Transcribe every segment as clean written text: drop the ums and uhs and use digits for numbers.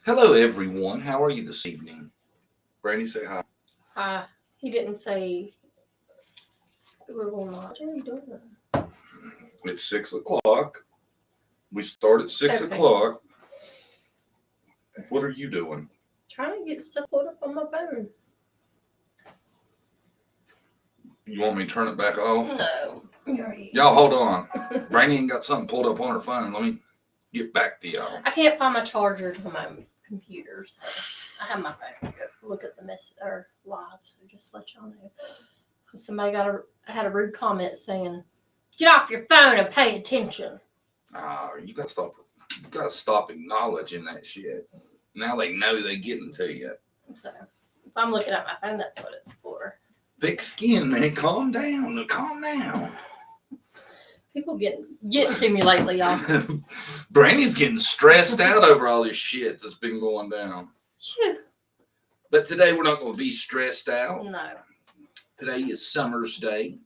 Hello, everyone. How are you this evening? Brandy, say hi. He didn't say we were going on. What are you doing? It's 6 o'clock. We start at six Okay. o'clock. What are you doing? Trying to get stuff pulled up on my phone. You want me to turn it back off? No. Y'all, hold on. Brandy ain't got something pulled up on her phone. Let me get back to y'all. I can't find my charger to my computer, so I have my phone to go look at the message or live. So just let y'all know. Somebody had a rude comment saying, "Get off your phone and pay attention." You gotta stop acknowledging that shit. Now they know they're getting to you. So if I'm looking at my phone, that's what it's for. Thick skin, man. Calm down. Calm down. People getting to me lately, y'all. Brandy's getting stressed out over all this shit that's been going down. Phew. But today we're not going to be stressed out. No. Today is Summer's Day.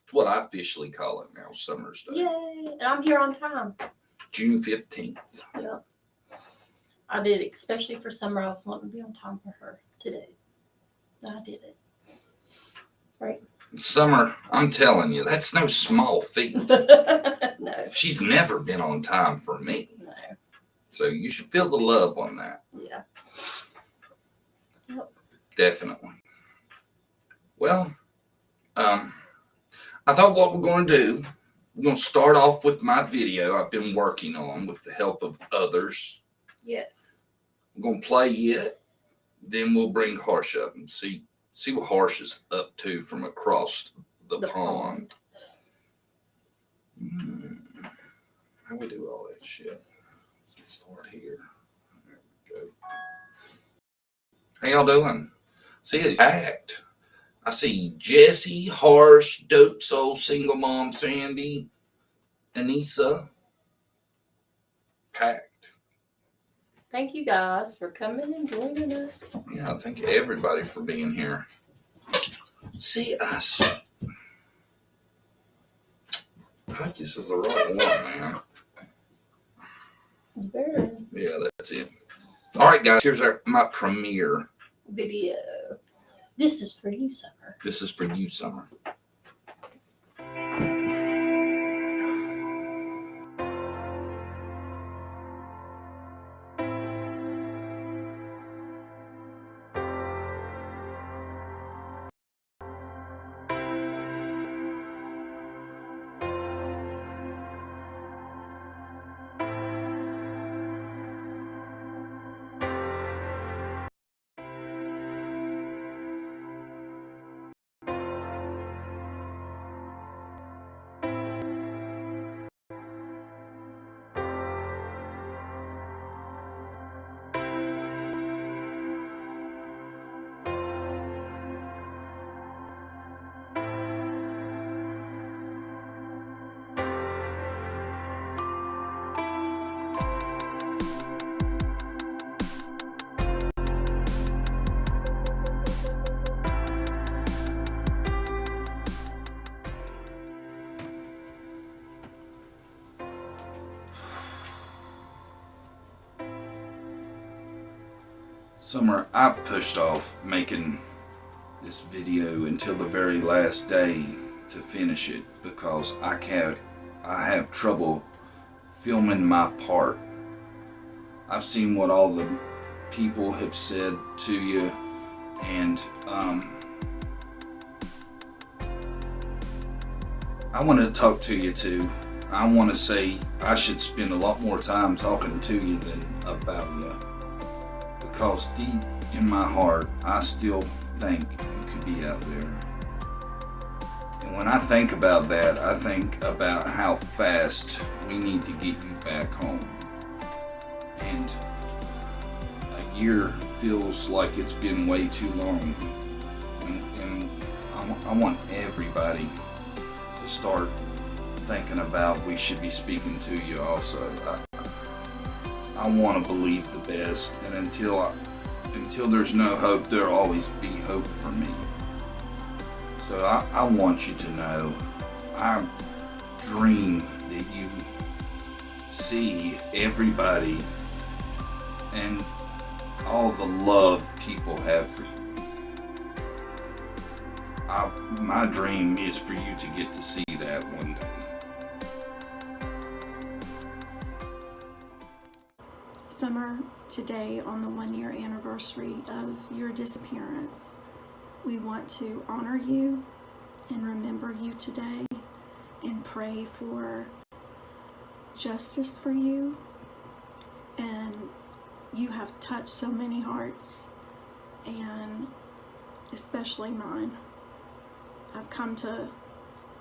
It's what I officially call it now, Summer's Day. Yay! And I'm here on time. June 15th. Yeah. I did, especially for summer. I was wanting to be on time for her today. I did it. Right. Summer, I'm telling you, that's no small feat. No. She's never been on time for me. No. So you should feel the love on that. Yeah. Yep. Definitely. Well, I thought what we're going to do, we're going to start off with my video I've been working on with the help of others. Yes. We're going to play it, then we'll bring Harsh up and see what Harsh is up to from across the pond. How we do all that shit? Let's start here. There we go. How y'all doing? See it packed. I see Jesse, Harsh, Dope Soul, Single Mom Sandy, Anissa. Packed. Thank you guys for coming and joining us. Yeah, thank everybody for being here. See us. I hope this is the right one, man. You better. Yeah, that's it. All right, guys, here's my premiere Video. This is for you, Summer. This is for you, Summer. Summer, I've pushed off making this video until the very last day to finish it because I have trouble filming my part. I've seen what all the people have said to you, and I want to talk to you too. I want to say I should spend a lot more time talking to you than about you, because deep in my heart I still think you could be out there. And when I think about that, I think about how fast we need to get you back home. And a year feels like it's been way too long. And I want everybody to start thinking about we should be speaking to you also. I want to believe the best, and until there's no hope, there'll always be hope for me. So I want you to know, I dream that you see everybody and all the love people have for you. My dream is for you to get to see that one day. Summer, today on the 1-year anniversary of your disappearance, we want to honor you and remember you today and pray for justice for you. And you have touched so many hearts, and especially mine. I've come to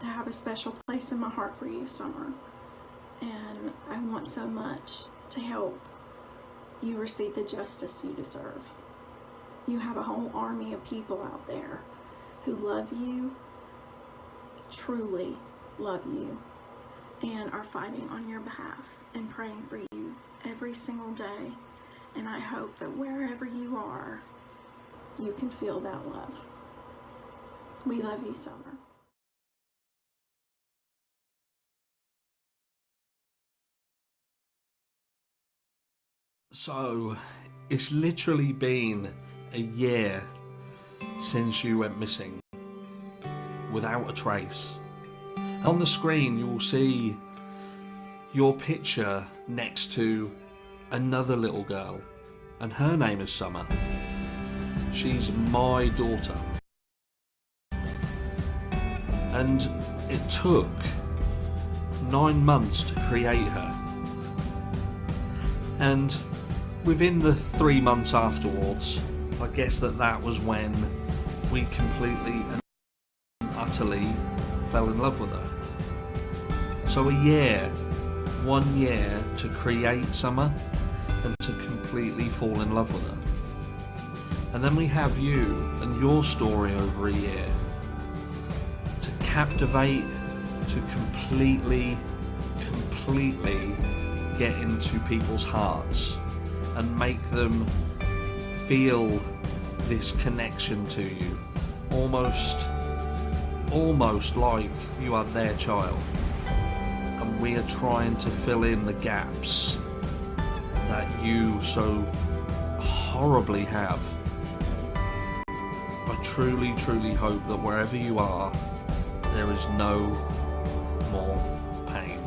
have a special place in my heart for you, Summer, and I want so much to help you receive the justice you deserve. You have a whole army of people out there who love you, truly love you, and are fighting on your behalf and praying for you every single day. And I hope that wherever you are, you can feel that love. We love you, Summer. So, it's literally been a year since you went missing, without a trace. On the screen, you will see your picture next to another little girl, and her name is Summer. She's my daughter. And it took 9 months to create her. And within the 3 months afterwards, I guess that was when we completely and utterly fell in love with her. So a year, 1 year to create Summer and to completely fall in love with her. And then we have you and your story over a year to captivate, to completely get into people's hearts and make them feel this connection to you, almost like you are their child. And we are trying to fill in the gaps that you so horribly have. I truly hope that wherever you are, there is no more pain.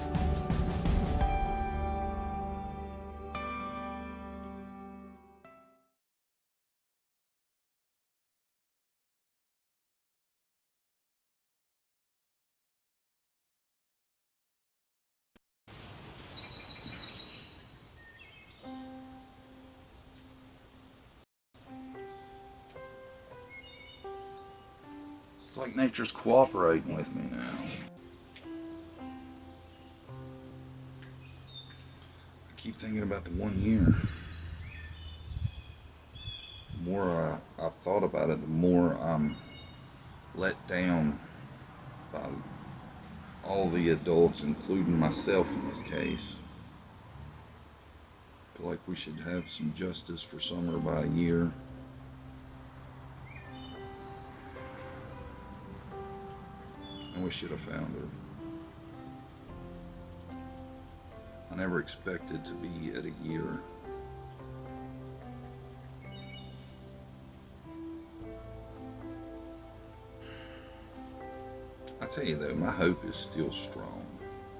It's like nature's cooperating with me now. I keep thinking about the 1 year. The more I've thought about it, the more I'm let down by all the adults, including myself in this case. I feel like we should have some justice for Summer by a year. And we should have found her. I never expected to be at a year. I tell you though, my hope is still strong.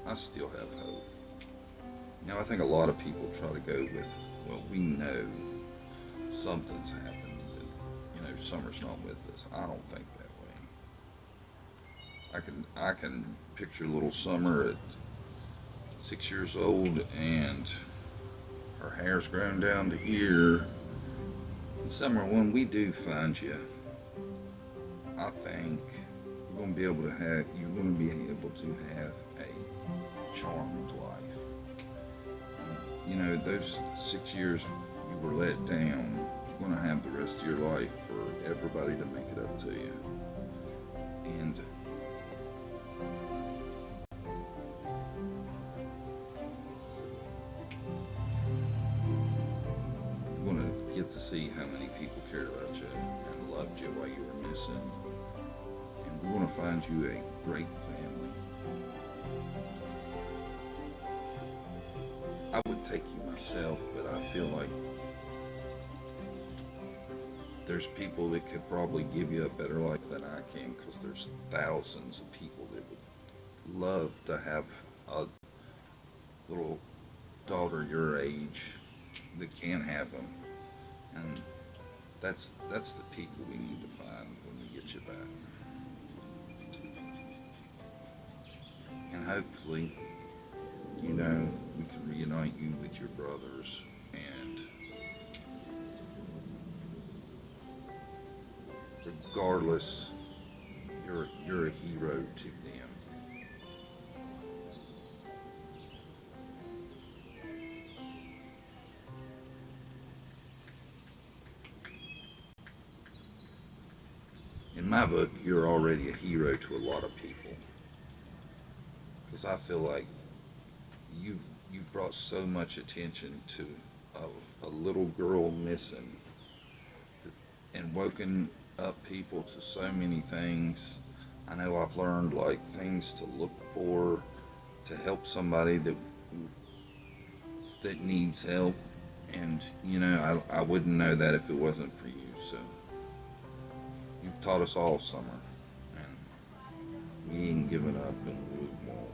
I still have hope. You know, I think a lot of people try to go with, well, we know something's happened, but, you know, Summer's not with us. I don't think that way. I can picture little Summer at 6 years old and her hair's grown down to here. And Summer, when we do find you, I think you're going to be able to have a charmed life. You know, those 6 years you were let down, you're going to have the rest of your life for everybody to make it up to you. And you're going to get to see how many people cared about you and loved you while you were missing. And we're going to find you a great family. I would take you myself, but I feel like there's people that could probably give you a better life than I can, because there's thousands of people that would love to have a little daughter your age that can have them, and that's the people we need to find when we get you back, and hopefully, we can reunite you with your brothers, and regardless, you're a hero to them. In my book, you're already a hero to a lot of people, because I feel like you've you've brought so much attention to a little girl missing, and woken up people to so many things. I know I've learned like things to look for to help somebody that needs help, and I wouldn't know that if it wasn't for you. So you've taught us all, Summer, and we ain't giving up, and we won't.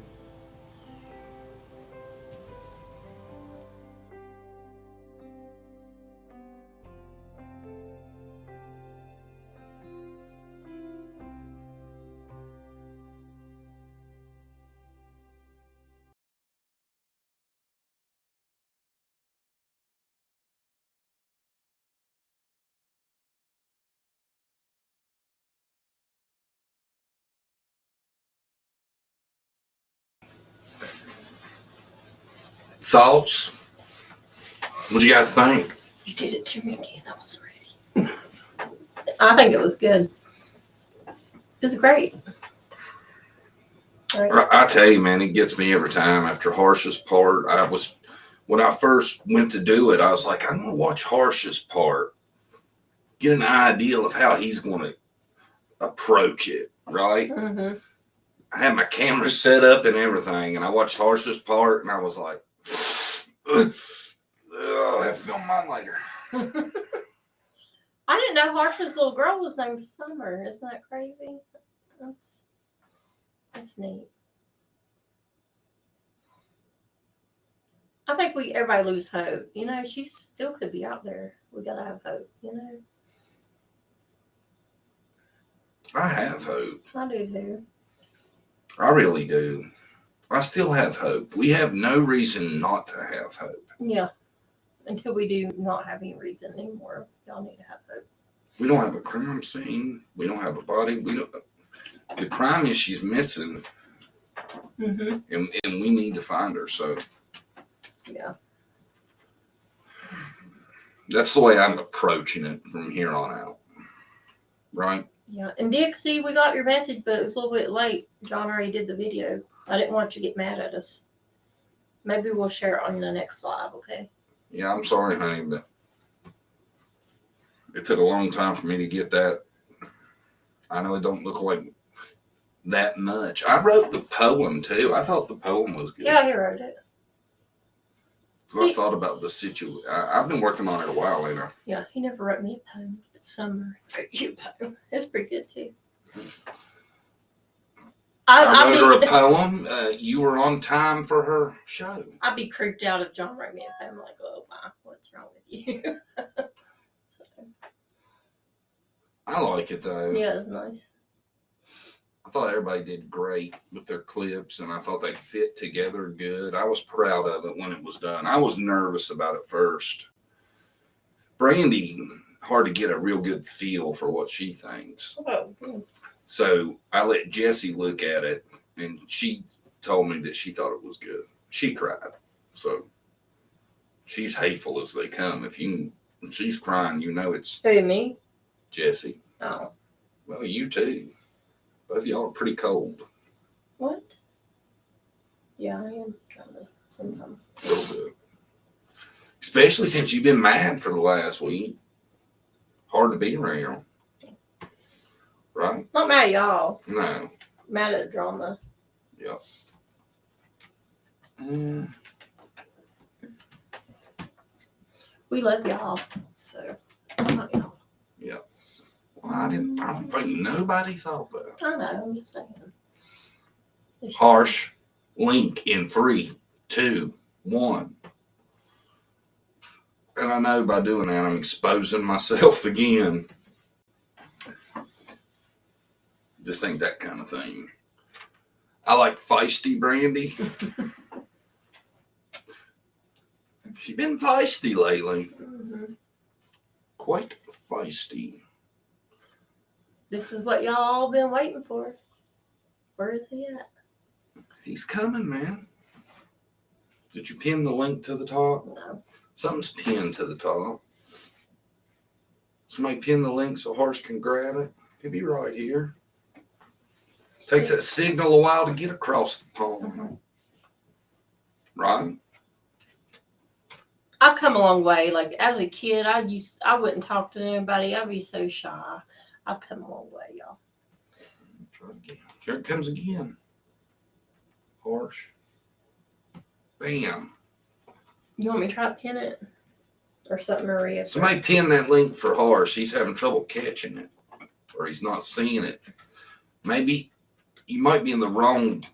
Salts. What do you guys think? You did it to me again. I was ready. I think it was good. It was great. Right. I tell you, man, it gets me every time. After Harsh's part, when I first went to do it, I was like, I'm gonna watch Harsh's part, get an idea of how he's gonna approach it, right? Mm-hmm. I had my camera set up and everything, and I watched Harsh's part, and I was like, I'll have to film mine later. I didn't know Harsh's little girl was named Summer. Isn't that crazy? That's neat. I think everybody lose hope. She still could be out there. We gotta have hope. I have hope. I do too. I really do. I still have hope. We have no reason not to have hope. Yeah. Until we do not have any reason anymore, y'all need to have hope. We don't have a crime scene. We don't have a body. The crime is she's missing, Mm-hmm. and we need to find her. So Yeah. that's the way I'm approaching it from here on out. Right? Yeah. And Dixie, we got your message, but it was a little bit late. John already did the video. I didn't want you to get mad at us. Maybe we'll share it on the next live, okay? Yeah, I'm sorry, honey, but it took a long time for me to get that. I know it don't look like that much. I wrote the poem too. I thought the poem was good. Yeah, he wrote it. So I thought about the situation. I've been working on it a while, ain't I? Yeah, he never wrote me a poem. It's Summer wrote you a poem. It's pretty good too. I wrote her a poem. You were on time for her show. I'd be creeped out if John wrote me a poem like, oh my, what's wrong with you? So, I like it though. yeah, it's nice. I thought everybody did great with their clips, and I thought they fit together good. I was proud of it when it was done. I was nervous about it first. Brandy, hard to get a real good feel for what she thinks. Oh, that was good. So I let Jessie look at it, and she told me that she thought it was good. She cried. So she's hateful as they come. If she's crying, it's Who, me? Jessie. Oh. Well, you too. Both of y'all are pretty cold. What? Yeah, I am kind of sometimes. A little bit. Especially since you've been mad for the last week. Hard to be around. Right? Not mad at y'all. No. Mad at drama. Yep. We love y'all. So, I'm not y'all. Yeah. Well, I don't think nobody thought that. I know, I'm just saying. They should- Harsh. Link in 3, 2, 1. And I know by doing that, I'm exposing myself again. This ain't that kind of thing. I like feisty Brandy. She's been feisty lately. Mhm. Quite feisty. This is what y'all all been waiting for. Where is he at? He's coming, man. Did you pin the link to the top? No. Something's pinned to the top. Somebody pin the link so Harsh can grab it. He'll be right here. Takes that signal a while to get across the pond. Right? I've come a long way. Like as a kid, I wouldn't talk to anybody. I'd be so shy. I've come a long way, y'all. Try it again. Here it comes again. Harsh. Bam. You want me to try to pin it? Or something, Maria? Somebody pin that link for Harsh. He's having trouble catching it. Or he's not seeing it. Maybe you might be in the wrong.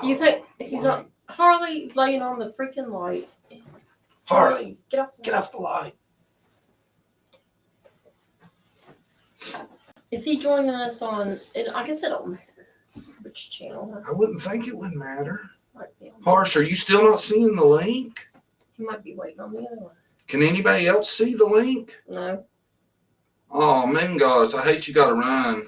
You think he's Why? Harley laying on the freaking light? Harley, Get off. get off the light. Is he joining us on? I guess it don't matter which channel. I wouldn't think it would matter. Might be on. Harsh, are you still not seeing the link? He might be waiting on the other one. Can anybody else see the link? No. Oh, man, guys, I hate you got to run.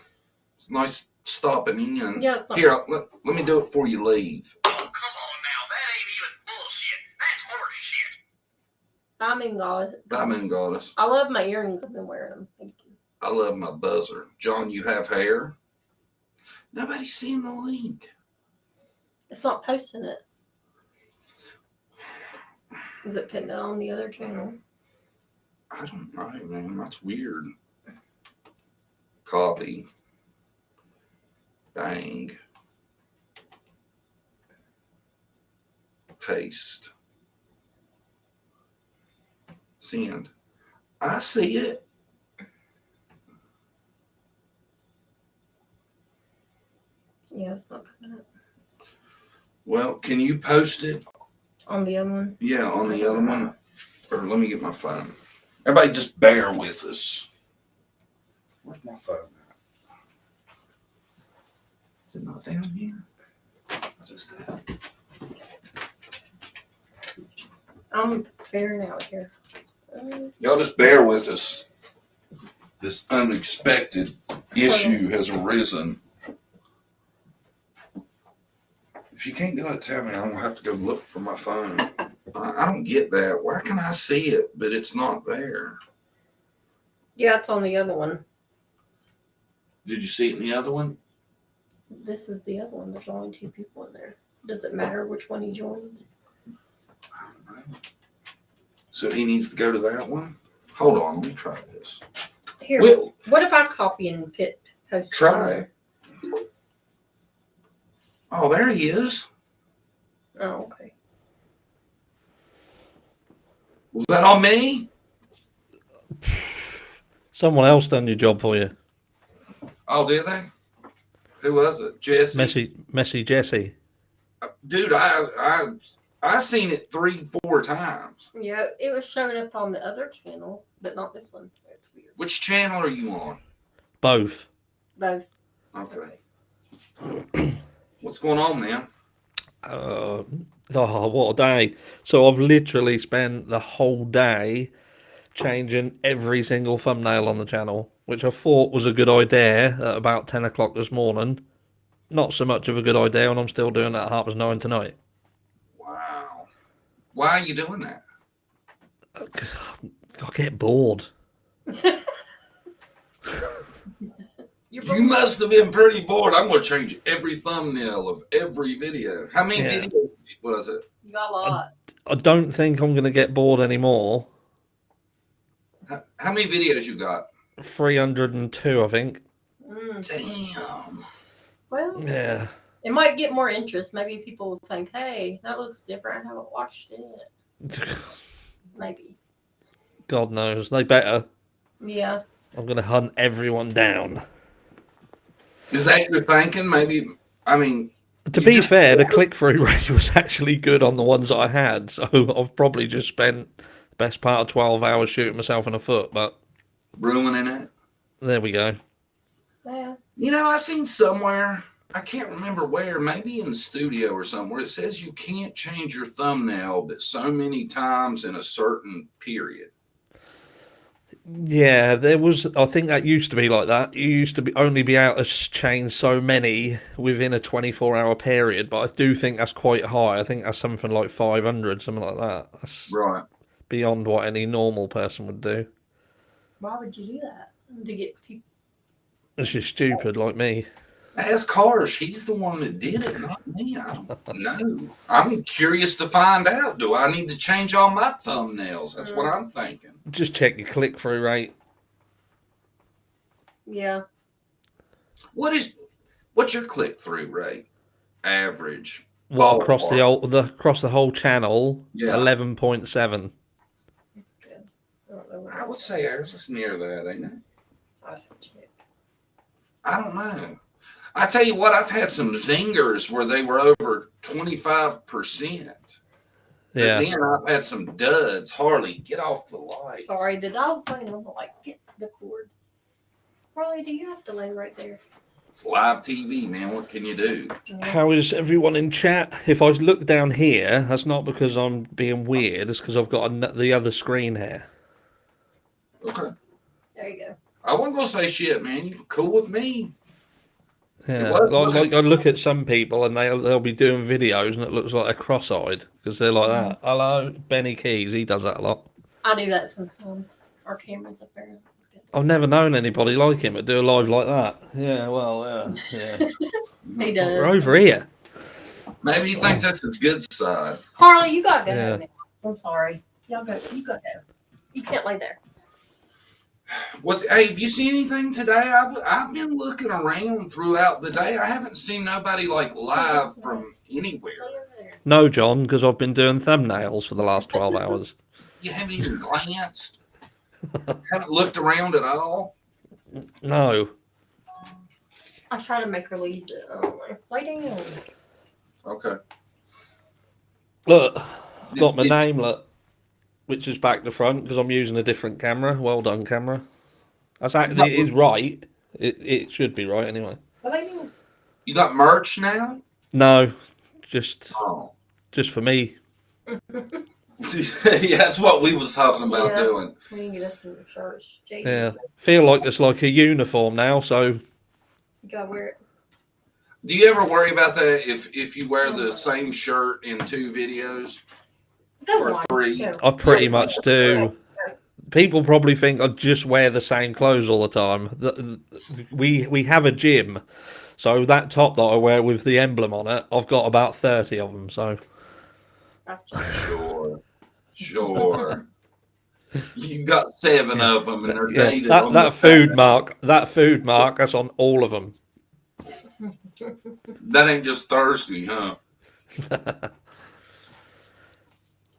It's nice stopping in. Yeah, it's not. Here, let me do it before you leave. Oh, come on now. That ain't even bullshit. That's horse shit. I mean, God. I mean, goddess. I love my earrings. I've been wearing them. Thank you. I love my buzzer. John, you have hair? Nobody's seeing the link. It's not posting it. Is it putting it on the other channel? I don't know, man. That's weird. Copy. Bang. Paste. Send. I see it. Yeah, it's not coming up. Well, can you post it? On the other one? Yeah, on the other one. Or let me get my phone. Everybody just bear with us. Where's my phone at? Is it not down here? Just I'm figuring out here. Y'all just bear with us. This unexpected issue has arisen. If you can't do it, tell me. I'm going to have to go look for my phone. I don't get that. Where can I see it, but it's not there? Yeah, it's on the other one. Did you see it in the other one? This is the other one. There's only 2 people in there. Does it matter which one he joins? I don't know. So he needs to go to that one? Hold on. Let me try this. Here. Well, What if I copy and post? try it. Oh, there he is. Oh, okay. Was that on me? Someone else done your job for you. Oh, did they? Who was it? Jesse? Messy Jesse. Dude, I seen it 3-4 times. Yeah, it was showing up on the other channel, but not this one, so it's weird. Which channel are you on? Both. Both. Okay. What's going on, man? Oh, what a day. So I've literally spent the whole day changing every single thumbnail on the channel, which I thought was a good idea at about 10 o'clock this morning. Not so much of a good idea, and I'm still doing that at 9:30 tonight. Wow. Why are you doing that? I get bored. You must have been pretty bored. I'm going to change every thumbnail of every video. How many videos was it? You got a lot. I don't think I'm going to get bored anymore. How many videos you got? 302, I think. Damn. Well, Yeah. it might get more interest. Maybe people will think, hey, that looks different. I haven't watched it. Maybe. God knows. They better. Yeah. I'm going to hunt everyone down. Is that your thinking? Maybe, I mean, To you be just fair, the click-through rate was actually good on the ones that I had, so I've probably just spent the best part of 12 hours shooting myself in the foot, but ruining it. there we go. Yeah. You know, I seen somewhere, I can't remember where, maybe in the studio or somewhere, it says you can't change your thumbnail but so many times in a certain period. Yeah, there was. I think that used to be like that. You used to only be able to change so many within a 24-hour period, but I do think that's quite high. I think that's something like 500, something like that. That's Right. beyond what any normal person would do. Why would you do that? To get people. It's just stupid, like me. Ask Harsh. He's the one that did it, not me. I don't know. I'm curious to find out. Do I need to change all my thumbnails? That's what I'm thinking. Just check your click-through rate. Yeah. What's your click-through rate? Average. Well, across Ballpark. the whole channel, Yeah. 11.7. That's good. I don't know what I would say ours is near that, ain't it? I'd have to check. I don't know. I tell you what, I've had some zingers where they were over 25%. Yeah. But then I've had some duds. Harley, get off the light. Sorry, the dog's laying on the get the cord. Harley, do you have to lay right there? It's live TV, man. What can you do? How is everyone in chat? If I look down here, that's not because I'm being weird. It's because I've got the other screen here. Okay. There you go. I wasn't going to say shit, man. You cool with me? Yeah, was like I look at some people and they'll be doing videos and it looks like they're cross-eyed because they're like that. Hello, Benny Keys, he does that a lot. I do that sometimes. Our camera's up there. I've never known anybody like him to do a live like that. Yeah, well, yeah. He does. We're over here. Maybe he thinks that's his good side. Harley, you gotta go. Yeah. Now. I'm sorry. Y'all go. You gotta go. You can't lay there. Hey, have you seen anything today? I've been looking around throughout the day. I haven't seen nobody like live from anywhere. Lay over there. No, John, because I've been doing thumbnails for the last 12 hours. You haven't even glanced? Haven't looked around at all? No. I try to make her leave. Lay down. Okay. Look, I've got my Did- name, look, which is back to front because I'm using a different camera. Well done, camera. That's actually, it is right. It should be right anyway. Lay down. You got merch now? No, just Oh. for me. Yeah, that's what we was talking about Yeah. doing. We can get us some shirts. JD, Yeah, feel like it's like a uniform now. So You gotta wear it. Do you ever worry about that if you wear the same shirt in 2 videos? Go Or on. 3? Go. I pretty much do. People probably think I just wear the same clothes all the time. We have a gym, so that top that I wear with the emblem on it, I've got about 30 of them. So Sure. You got 7 of them, and they're yeah, dated on the that food mark, that's on all of them. That ain't just thirsty, huh?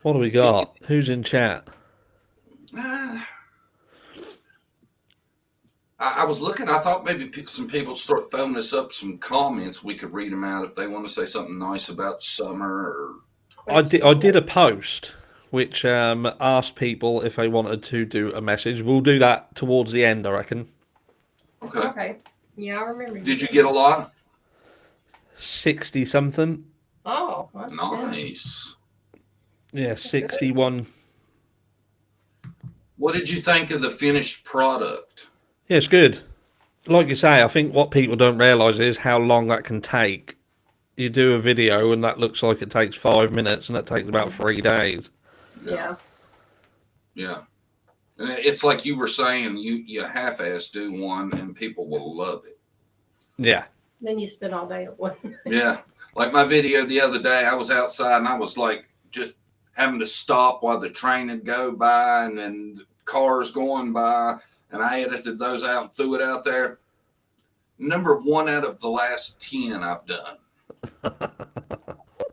What do we got? Who's in chat? I was looking. I thought maybe some people start throwing us up some comments. We could read them out if they want to say something nice about summer. Or I did a post which asked people if they wanted to do a message. We'll do that towards the end, I reckon. Okay. Okay. Yeah, I remember. Did you get a lot? 60 something. Oh, that's good. Nice. Yeah, 61. What did you think of the finished product? Yeah, it's good. Like you say, I think what people don't realise is how long that can take. You do a video and that looks like it takes 5 minutes and that takes about 3 days. Yeah. Yeah. And it's like you were saying, you half-ass do one and people will love it. Yeah. Then you spend all day at one. Yeah. Like my video the other day, I was outside and I was like just having to stop while the train would go by and then cars going by. And I edited those out and threw it out there. Number 1 out of the last 10 I've done.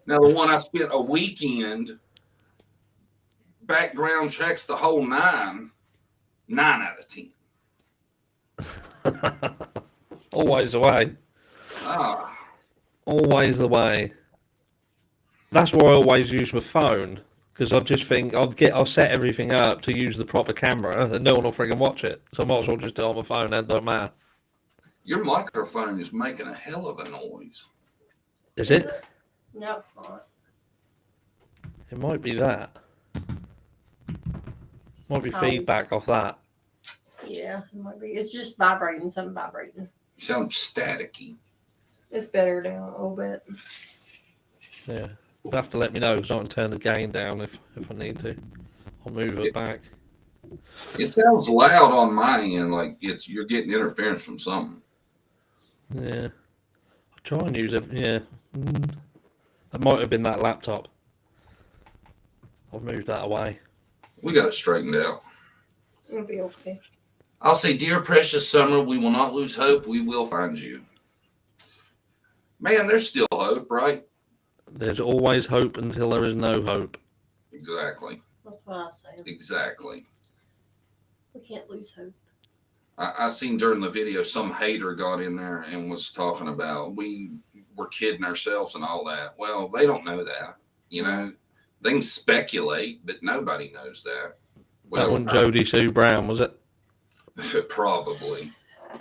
Now, the one I spent a weekend background checks, the whole 9 out of 10. Always the way. Ah, Always the way. That's why I always use my phone, because I just think I'll set everything up to use the proper camera, and no one will friggin' watch it. So I might as well just do it on my phone. That don't matter. your microphone is making a hell of a noise. Is it? No, it's not. It might be that. Might be Oh. feedback off that. Yeah, it might be. It's just vibrating, something vibrating. Sounds staticky. It's better down a little bit. Yeah. You'll have to let me know, because I can turn the gain down if I need to. I'll move it back. It sounds loud on my end, like you're getting interference from something. Yeah. I'll try and use it. Yeah. That might have been that laptop. I've moved that away. We got it straightened out. It'll be okay. I'll say, dear precious Summer, we will not lose hope. We will find you. Man, there's still hope, right? There's always hope until there is no hope. Exactly. That's what I say. Exactly. We can't lose hope. I seen during the video some hater got in there and was talking about we were kidding ourselves and all that. Well, they don't know that. You know, they can speculate, but nobody knows that. That Well, wasn't Jodie Sue Brown, was it? probably.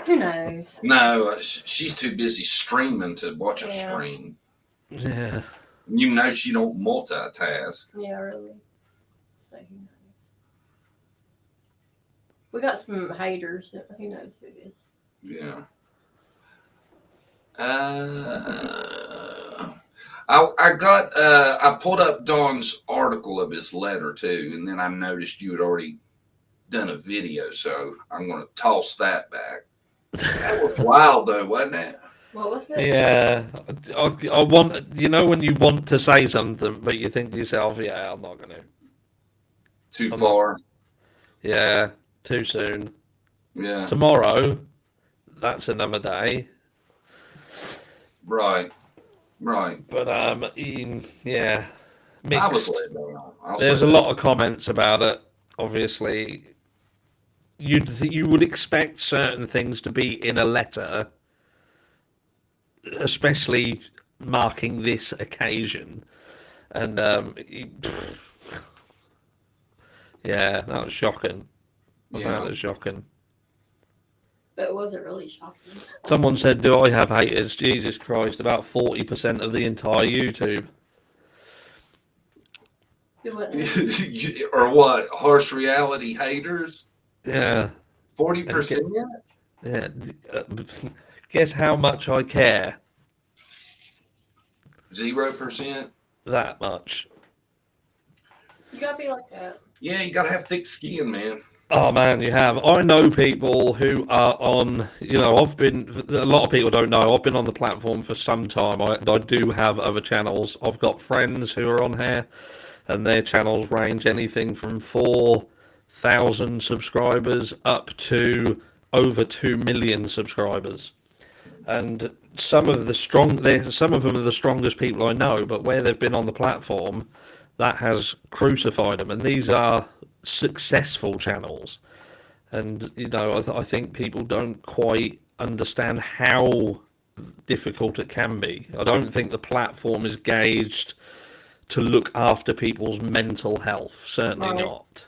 Who knows? No, she's too busy streaming to watch a Yeah. stream. Yeah. You know she don't multitask. Yeah, really. So who knows? We got some haters. Who knows who it is? Yeah. I pulled up Don's article of his letter too, and then I noticed you had already done a video, so I'm going to toss that back. That was wild though, wasn't it? What was it? Yeah. I want, you know, when you want to say something, but you think to yourself, yeah, I'm not going to. Too I'm far. Yeah. Too soon. Yeah. Tomorrow, that's another day. Right. Right. But, yeah. I was Mixed. let down. There's a lot of comments about it, obviously. You would expect certain things to be in a letter, especially marking this occasion. And yeah, that was shocking. I found it shocking. But it wasn't really shocking. Someone said, "Do I have haters?" Jesus Christ, about 40% of the entire YouTube. It wasn't. Or what? Harsh reality haters? Yeah, 40%? yeah. Guess how much I care? 0%? That much. You gotta be like that. Yeah, you gotta have thick skin, man. Oh man, you have. I know people who are on, a lot of people don't know, I've been on the platform for some time. I do have other channels. I've got friends who are on here, and their channels range anything from 4,000 subscribers up to over 2 million subscribers. And some of them are the strongest people I know, but where they've been on the platform, that has crucified them. And these are successful channels, and I think people don't quite understand how difficult it can be. I don't think the platform is gauged to look after people's mental health, certainly Right. not.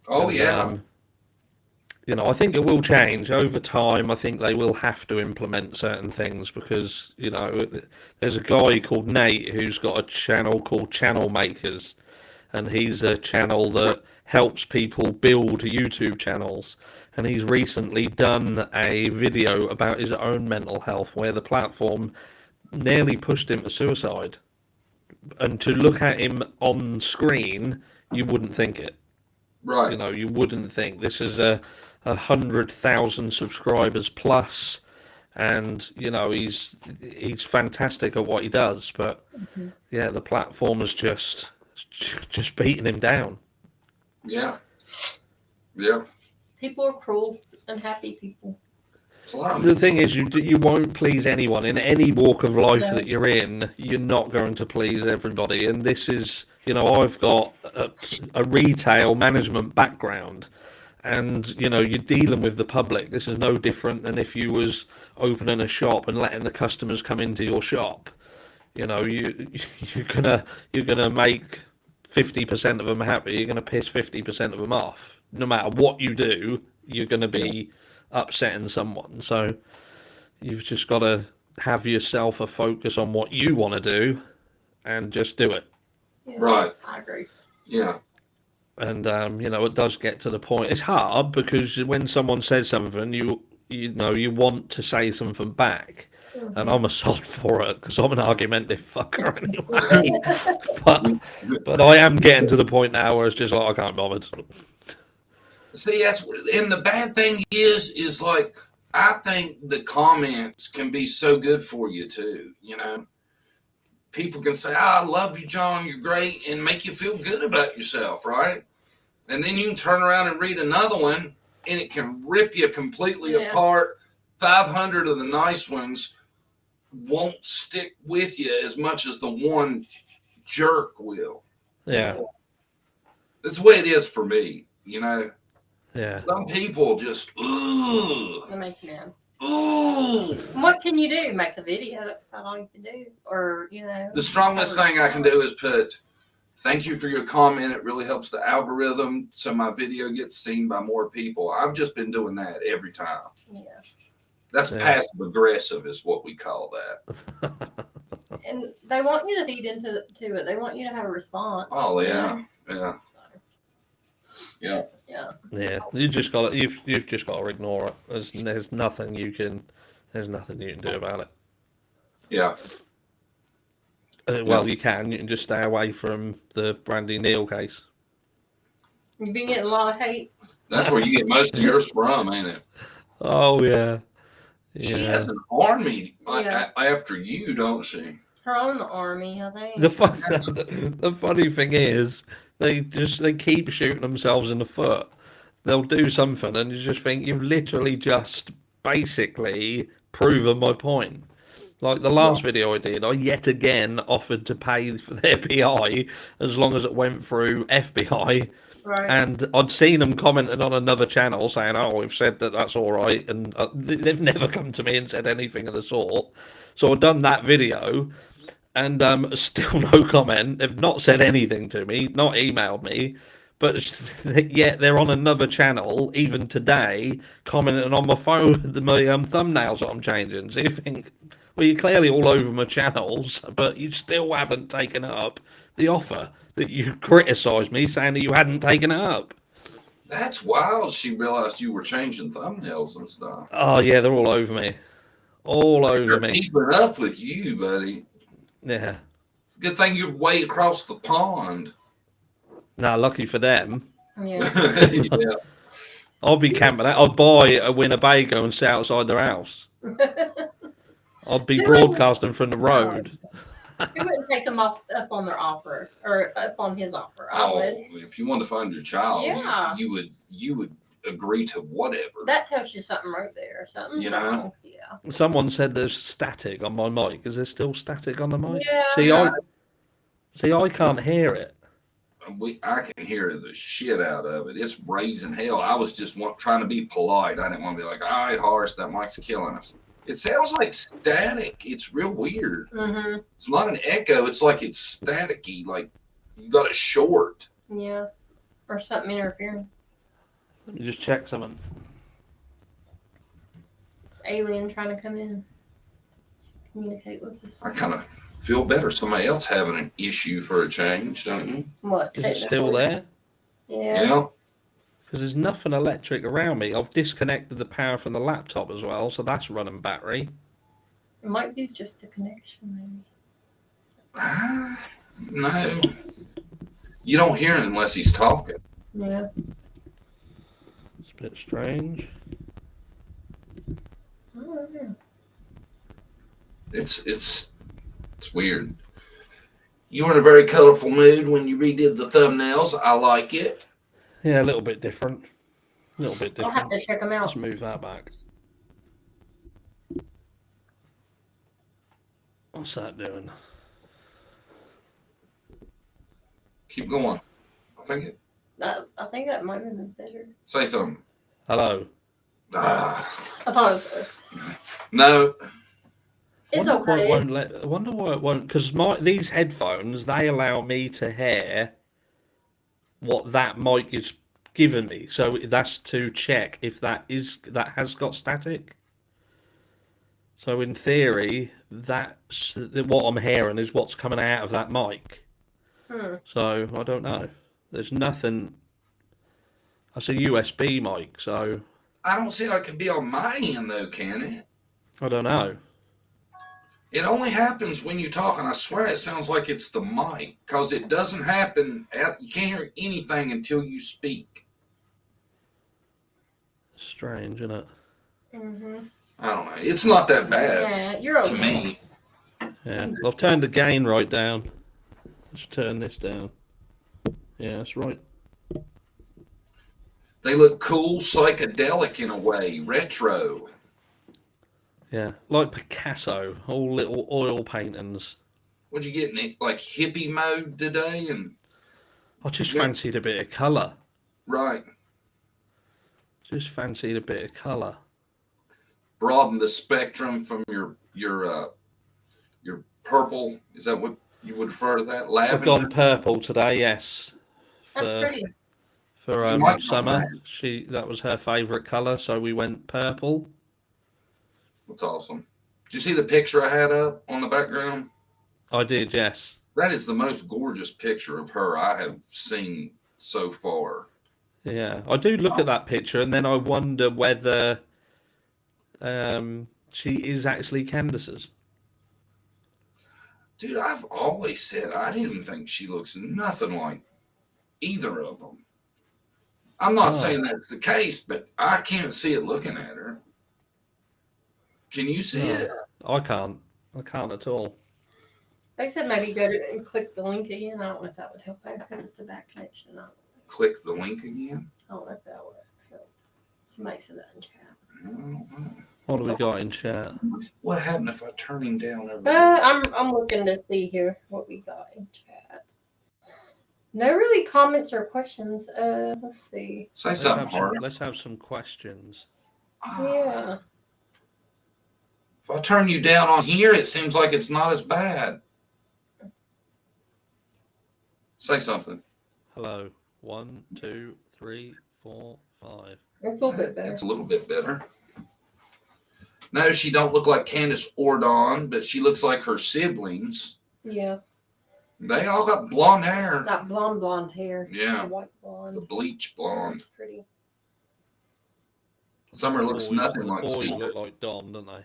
Oh, And, yeah. I think it will change over time. I think they will have to implement certain things because there's a guy called Nate who's got a channel called Channel Makers, and he's a channel that helps people build YouTube channels. And he's recently done a video about his own mental health where the platform nearly pushed him to suicide. And to look at him on screen, you wouldn't think it. Right. You wouldn't think. This is a 100,000 subscribers plus, and he's fantastic at what he does. But yeah, the platform is just beating him down. Yeah. Yeah. People are cruel, unhappy people. It's a lot. The thing is, you won't please anyone in any walk of life No. that you're in. You're not going to please everybody, and this is You know, I've got a retail management background, and you know, you're dealing with the public. This is no different than if you was opening a shop and letting the customers come into your shop. You know, you're gonna make 50% of them happy. You're gonna piss 50% of them off. No matter what you do, you're gonna be upsetting someone. So you've just got to have yourself a focus on what you want to do, and just do it. Yeah, Right. I agree. Yeah. And you know, it does get to the point. It's hard because when someone says something, you know you want to say something back, and I'm a sod for it because I'm an argumentative fucker anyway. but I am getting to the point now where it's just like I can't bother. See, and the bad thing is like, I think the comments can be so good for you too. You know, people can say, "I love you, John. You're great," and make you feel good about yourself, right? And then you can turn around and read another one, and it can rip you completely apart. 500 of the nice ones won't stick with you as much as the one jerk will. Yeah, That's the way it is for me, you know. yeah. Some people just, They make you mad. ooh. What can you do? Make the video. That's about all you can do. Or, you know. The strongest thing I can do is put, "Thank you for your comment. It really helps the algorithm so my video gets seen by more people." I've just been doing that every time. Yeah. That's passive aggressive is what we call that. And they want you to feed into it. They want you to have a response. Oh, yeah. You Yeah. Yeah. Yeah. Yeah, you've just got to ignore it. There's nothing you can do about it. Yeah. Well, you can just stay away from the Brandy Neal case. You've been getting a lot of hate. That's where you get most of yours from, ain't it? Oh yeah, She has an army after you, don't she? Her own army, I think. the funny thing is, they keep shooting themselves in the foot. They'll do something, and you just think you've literally just basically proven my point. Like the last video I did, I yet again offered to pay for their PI as long as it went through FBI. Right. And I'd seen them commenting on another channel saying, "Oh, we've said that that's all right," and they've never come to me and said anything of the sort. So I've done that video, and still no comment. They've not said anything to me, not emailed me, but yet they're on another channel even today commenting on my phone, my thumbnails that I'm changing. So you think, well, you're clearly all over my channels, but you still haven't taken up the offer that you criticised me saying that you hadn't taken it up. That's wild. She realized you were changing thumbnails and stuff. Oh yeah, they're all over me. All over They're me. keeping up with you, buddy. Yeah. It's a good thing you're way across the pond. Now, lucky for them. Yeah. Yeah. I'll be camping out. I'll buy a Winnebago and sit outside their house. I'll be broadcasting from the road. He wouldn't take them up on their offer or up on his offer. I would. If you want to find your child, you would agree to whatever. That tells you something right there. Something wrong. Yeah. Someone said there's static on my mic. Is there still static on the mic? Yeah. See, I can't hear it. I can hear the shit out of it. It's raising hell. I was just trying to be polite. I didn't want to be like, "All right, Horace, that mic's killing us." It sounds like static. It's real weird. Mm-hmm. It's not an echo. It's like it's staticky. Like you got it short. Yeah. Or something interfering. Let me just check something. Alien trying to come in. Communicate with us. I kind of feel better. Somebody else having an issue for a change, don't you? What? Is it still there? Yeah. Yeah. Because there's nothing electric around me. I've disconnected the power from the laptop as well, so that's running battery. It might be just the connection, maybe. No. You don't hear him unless he's talking. Yeah. It's a bit strange. I don't know. It's weird. You were in a very colorful mood when you redid the thumbnails. I like it. Yeah, a little bit different. I'll have to check them out. Let's move that back. What's that doing? Keep going. I think that might have been better. Say something. Hello. Ah, I thought it was. no. It's Wonder why it okay. won't let. I wonder why it won't. Because these headphones, they allow me to hear what that mic is giving me. So that's to check if that has got static. So in theory, that's what I'm hearing is what's coming out of that mic. So I don't know. There's nothing. That's a USB mic, so I don't see how it could be on my end, though, can it? I don't know. It only happens when you talk, and I swear it sounds like it's the mic, because it doesn't happen. You can't hear anything until you speak. Strange, isn't it? I don't know. It's not that bad Yeah, you're to okay. me. Yeah, I've turned the gain right down. Let's turn this down. Yeah, that's right. They look cool, psychedelic in a way, retro. Yeah, like Picasso, all little oil paintings. What'd you get in it? Like hippie mode today? And I just yeah, fancied a bit of colour. right. Just fancied a bit of colour. Broaden the spectrum from your purple. Is that what you would refer to that? I've Lavender. gone purple today, yes. That's pretty. For You might summer, not that was her favourite colour, so we went purple. That's awesome. Did you see the picture I had up on the background? I did, yes. That is the most gorgeous picture of her I have seen so far. Yeah, I do look at that picture and then I wonder whether she is actually Candace's. Dude, I've always said I didn't think she looks nothing like either of them. I'm not saying that's the case, but I can't see it looking at her. Can you see it? I can't. I can't at all. Like I said, maybe go to and click the link again. I don't know if that would help. I think it's a bad connection. Click the link again. I don't know if that would help. Somebody said that in chat. I don't know. What do we got in chat? What happened if I turn him down over I'm looking to see here what we got in chat. No really comments or questions. Let's see. Say something, Hart. Let's have some questions. Yeah. If I turn you down on here, it seems like it's not as bad. Say something. Hello. 1, 2, 3, 4, 5. It's a little bit better. It's a little bit better. No, she don't look like Candace or Dawn, but she looks like her siblings. Yeah. They all got blonde hair. That blonde hair. Yeah. The white blonde. The bleach blonde. That's pretty. Summer looks nothing like boys Secret. look like Dom, don't they?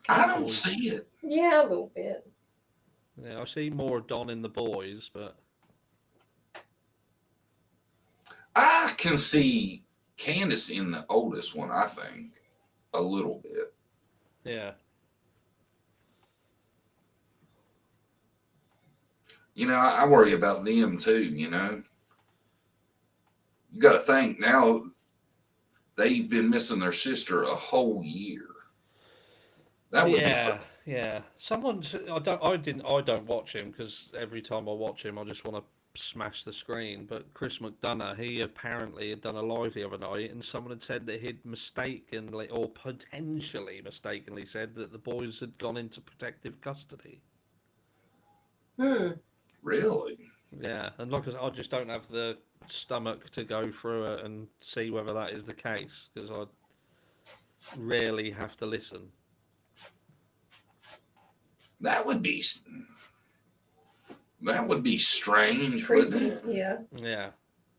I don't see it. Yeah, a little bit. Yeah, I see more Don in the boys, but I can see Candace in the oldest one, I think, a little bit. yeah. You know, I worry about them too, you know. You got to think now they've been missing their sister a whole year. That would yeah. I don't watch him because every time I watch him, I just want to smash the screen. But Chris McDonough, he apparently had done a live the other night, and someone had said that he'd mistakenly or potentially mistakenly said that the boys had gone into protective custody. Really? Yeah, and like I said, I just don't have the stomach to go through it and see whether that is the case because I rarely have to listen. That would be strange, wouldn't Creepy. it? Yeah. Yeah.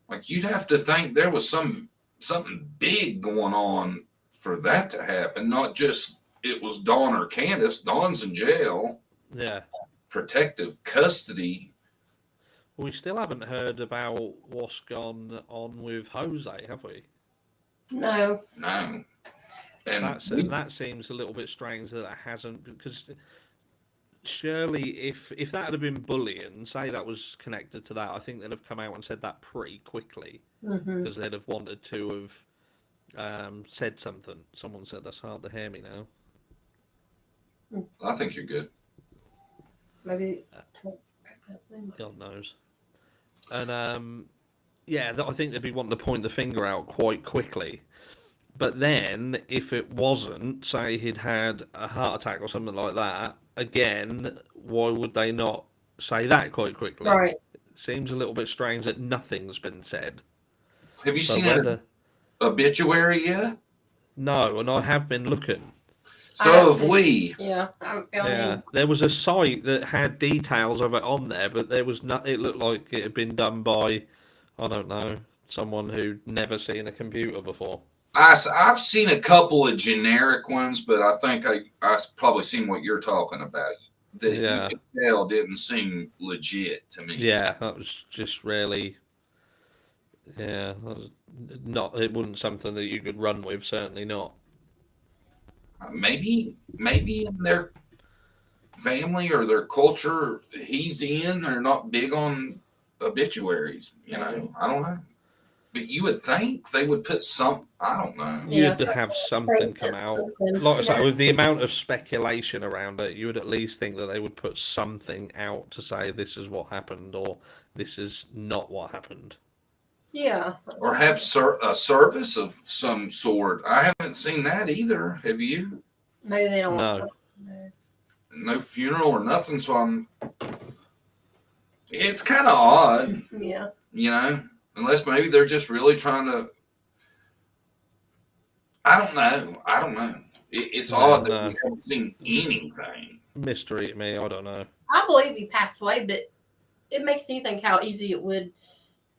Like you'd have to think there was something big going on for that to happen, not just it was Dawn or Candace. Dawn's in jail. Yeah. Protective custody. We still haven't heard about what's gone on with Jose, have we? No. No. And that seems a little bit strange that it hasn't, because surely if that had been bullying, say that was connected to that, I think they'd have come out and said that pretty quickly because they'd have wanted to have said something. Someone said that's hard to hear me now. I think you're good. Maybe. They might- God knows. And yeah, I think they'd be wanting to point the finger out quite quickly. But then, if it wasn't, say he'd had a heart attack or something like that, again, why would they not say that quite quickly? Right. It seems a little bit strange that nothing's been said. Have you So seen whether an obituary yet? no, and I have been looking. So have have to. we. Yeah, I haven't found Yeah, any. there was a site that had details of it on there, but there was not. It looked like it had been done by, I don't know, someone who'd never seen a computer before. I've seen a couple of generic ones, but I think I probably seen what you're talking about. That you Yeah, could tell didn't seem legit to me. yeah, that was just really, yeah, that was not. It wasn't something that you could run with. Certainly not. Maybe in their family or their culture he's in, they're not big on obituaries. You know, I don't know. But you would think they would put some. I don't know. Yeah, You'd have something come out. Like I say, with the amount of speculation around it, you would at least think that they would put something out to say this is what happened or this is not what happened. Yeah. Or have a service of some sort. I haven't seen that either. Have you? Maybe they don't No. want. No funeral or nothing. So it's kind of odd, Yeah. you know, unless maybe they're just really trying to. I don't know. It's odd that we haven't seen anything. Mystery to me, I don't know. I believe he passed away, but it makes me think how easy it would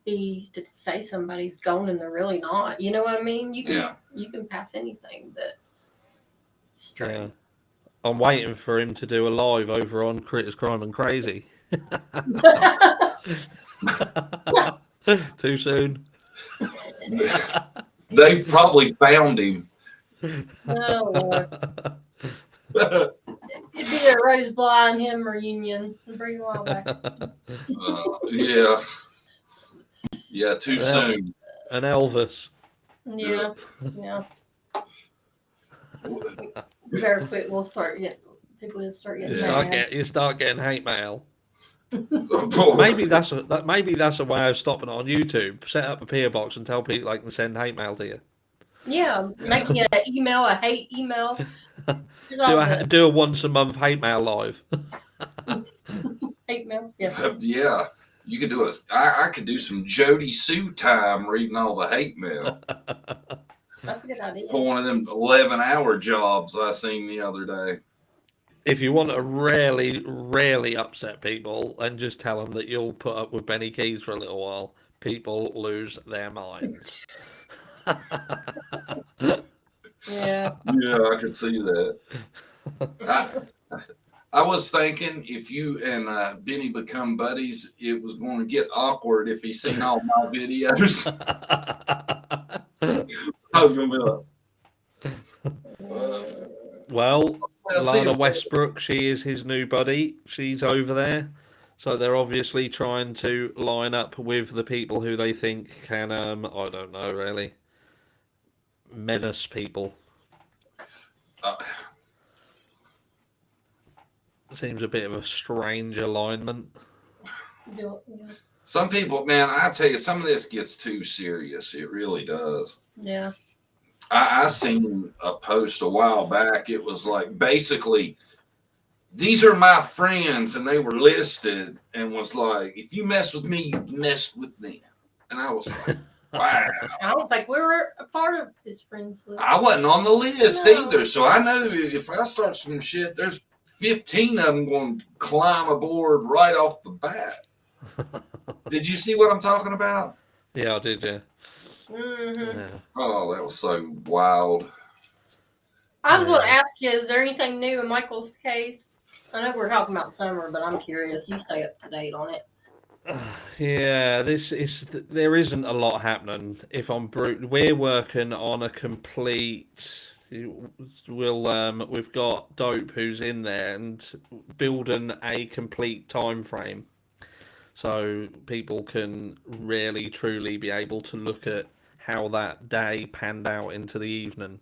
be to say somebody's gone and they're really not. You know what I mean? You can pass anything, but it's strange. Yeah. I'm waiting for him to do a live over on Critters, Crime and Crazy. Too soon. They've probably found him. Oh, Lord. It'd be a Rose Bly and him reunion. Bring them all back. Yeah. Yeah, too soon. And Elvis. Yeah. Yeah. Very quick, we'll start getting people will start getting mad. You start getting hate mail. Oh, Maybe that's a way of stopping it on YouTube. Set up a PO box and tell people they can send hate mail to you. Yeah, making an email, a hate email. Do a once a month hate mail live. Hate mail. Yeah. Yeah. You could do I could do some Jody Sue time reading all the hate mail. That's a good idea. For one of them 11-hour jobs I seen the other day. If you want to really upset people, and just tell them that you'll put up with Benny Keys for a little while, people lose their minds. Yeah. Yeah, I could see that. I was thinking if you and Benny become buddies, it was going to get awkward if he seen all my videos. I was going to be like, Well, see, Lana Westbrook, she is his new buddy. She's over there. So they're obviously trying to line up with the people who they think can, I don't know, really, menace people. Seems a bit of a strange alignment. Yeah. some people, man, I tell you, some of this gets too serious. It really does. Yeah. I seen a post a while back. It was like basically, these are my friends, and they were listed, and was like, if you mess with me, you messed with them. And I was like, wow. I don't think we were a part of his friends list. I wasn't on the list No. either, so I know if I start some shit, there's 15 of them going to climb aboard right off the bat. Did you see what I'm talking about? Yeah, I did, yeah. Mm-hmm. Yeah. Oh, that was so wild. I was going to ask you, is there anything new in Michael's case? I know we're talking about summer, but I'm curious. You stay up to date on it. Yeah, there isn't a lot happening. If I'm we're working on a complete. We've got Dope who's in there and building a complete time frame, so people can really truly be able to look at how that day panned out into the evening.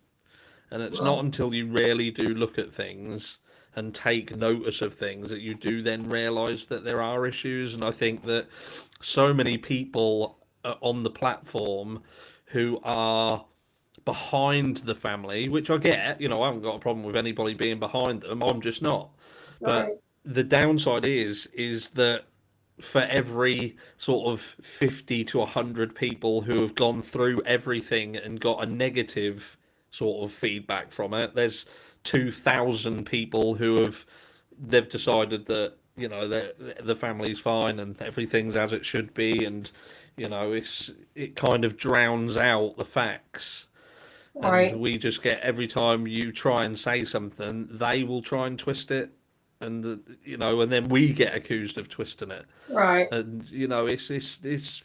And it's not until you really do look at things and take notice of things, that you do then realise that there are issues. And I think that so many people on the platform who are behind the family, which I get, I haven't got a problem with anybody being behind them, I'm just not. Right. But the downside is that for every sort of 50 to 100 people who have gone through everything and got a negative sort of feedback from it, there's 2,000 people who they've decided that the family's fine and everything's as it should be, and it kind of drowns out the facts. And Right. we just get, every time you try and say something, they will try and twist it, and and then we get accused of twisting it. Right. And it's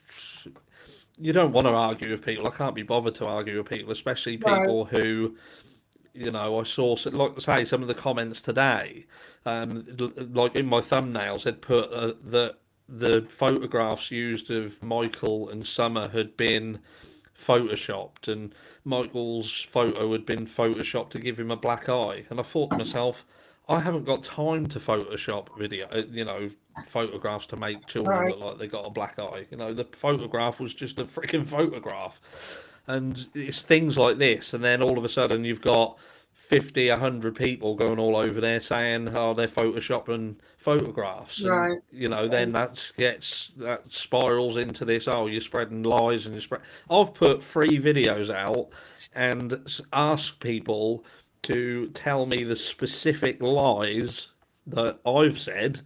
you don't want to argue with people. I can't be bothered to argue with people, especially Right. people who, I saw, like say, some of the comments today, like in my thumbnails, they'd put that the photographs used of Michael and Summer had been photoshopped, and Michael's photo had been photoshopped to give him a black eye. And I thought to myself, I haven't got time to Photoshop photographs to make children Right. look like they got a black eye. The photograph was just a freaking photograph. And it's things like this, and then all of a sudden you've got 50, 100 people going all over there saying, "Oh, they're photoshopping photographs," and Right. then that spirals into this. Oh, you're spreading lies, and I've put 3 videos out and asked people to tell me the specific lies that I've said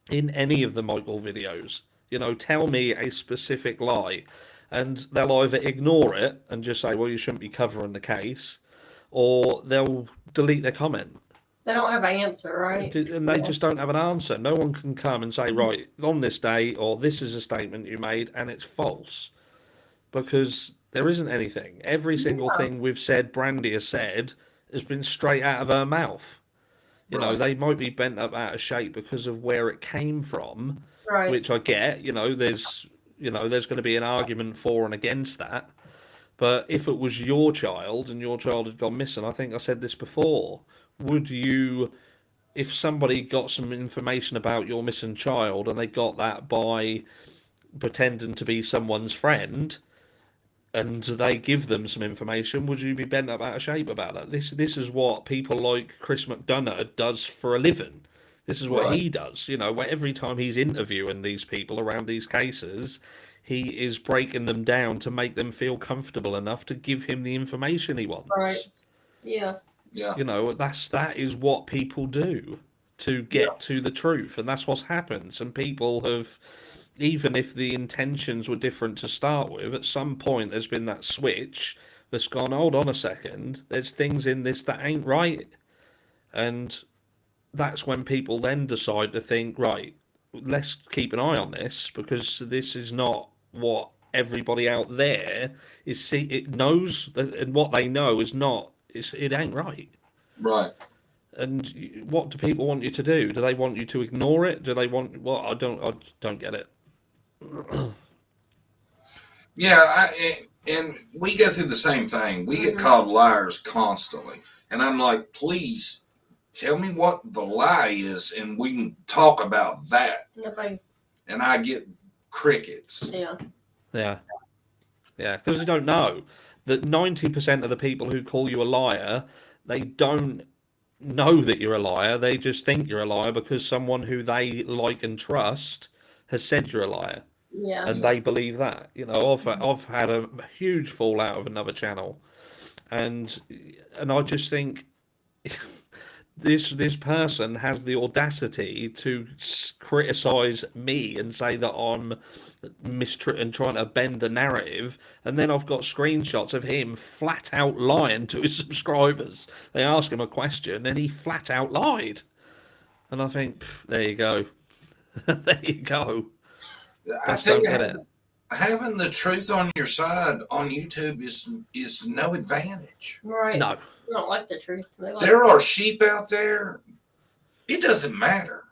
in any of the Michael videos. Tell me a specific lie, and they'll either ignore it and just say, "Well, you shouldn't be covering the case," or they'll delete their comment. They don't have an answer, right? And they just don't have an answer. No one can come and say, "Right, on this day," or "This is a statement you made and it's false," because there isn't anything. Every single thing we've said, Brandy has said, has been straight out of her mouth. Right. They might be bent up out of shape because of where it came from, Right. which I get. There's going to be an argument for and against that. But if it was your child and your child had gone missing, I think I said this before, would you, if somebody got some information about your missing child and they got that by pretending to be someone's friend, and they give them some information, would you be bent up out of shape about it? This is what people like Chris McDonough does for a living. This is what Right. he does. Where every time he's interviewing these people around these cases, he is breaking them down to make them feel comfortable enough to give him the information he wants. Right. Yeah. Yeah. That is what people do to get to the truth, and that's what's happened. And people have, even if the intentions were different to start with, at some point there's been that switch that's gone, hold on a second, there's things in this that ain't right. And that's when people then decide to think, right, let's keep an eye on this, because this is not what everybody out there it knows, and what they know is not, it ain't right. Right. And what do people want you to do? Do they want you to ignore it? Do they want, well, I don't get it. Yeah, and we go through the same thing. We get called liars constantly, and I'm like, please tell me what the lie is, and we can talk about that. Nobody. And I get crickets. Yeah. Yeah, because they don't know that 90% of the people who call you a liar, they don't know that you're a liar. They just think you're a liar because someone who they like and trust has said you're a liar. Yeah. And they believe that. I've had a huge fallout of another channel, and I just think this person has the audacity to criticize me and say that I'm and trying to bend the narrative, and then I've got screenshots of him flat out lying to his subscribers. They ask him a question and he flat out lied, and I think, there you go. There you go. I Just tell don't you, get it. having the truth on your side on YouTube is no advantage. Right. No. They don't like the truth. They like, There are sheep out there. It doesn't matter.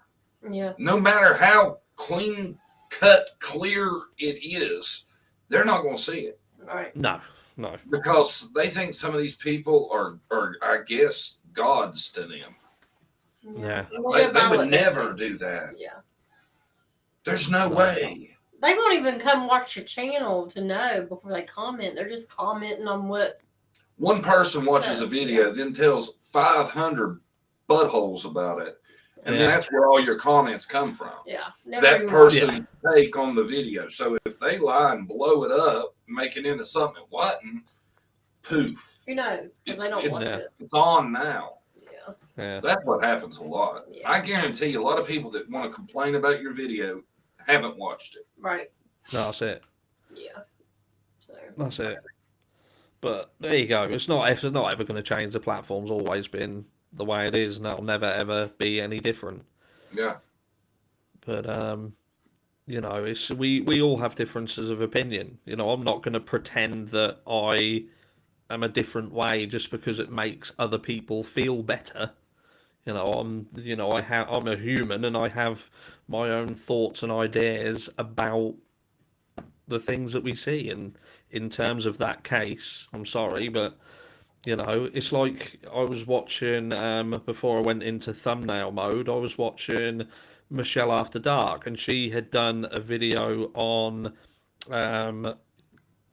yeah. No matter how clean cut, clear it is, they're not going to see it Right. No. because they think some of these people are I guess, gods to them. Yeah. And we'll They go by would what they never say. do that. Yeah. There's no No. way. They won't even come watch your channel to know before they comment. They're just commenting on what. One person watches a Yes, video, yeah. then tells 500 buttholes about it, and Yeah. then that's where all your comments come from. Yeah. Never That even person's take on the video. So if they lie and blow it up, make it into something it wasn't, poof. Who knows? Because they don't It's- watch yeah. it. It's on now. Yeah. Yeah. That's what happens a lot. Yeah. I guarantee you, a lot of people that want to complain about your video haven't watched it. Right. That's it. Yeah. So. That's it. But there you go. It's not ever going to change. The platform's always been the way it is, and that'll never ever be any different. Yeah. But you know, it's we all have differences of opinion. You know, I'm not going to pretend that I am a different way just because it makes other people feel better. You know, I'm a human and I have my own thoughts and ideas about the things that we see. And in terms of that case, I'm sorry, but you know, it's like I was watching before I went into thumbnail mode. I was watching Michelle After Dark, and she had done a video on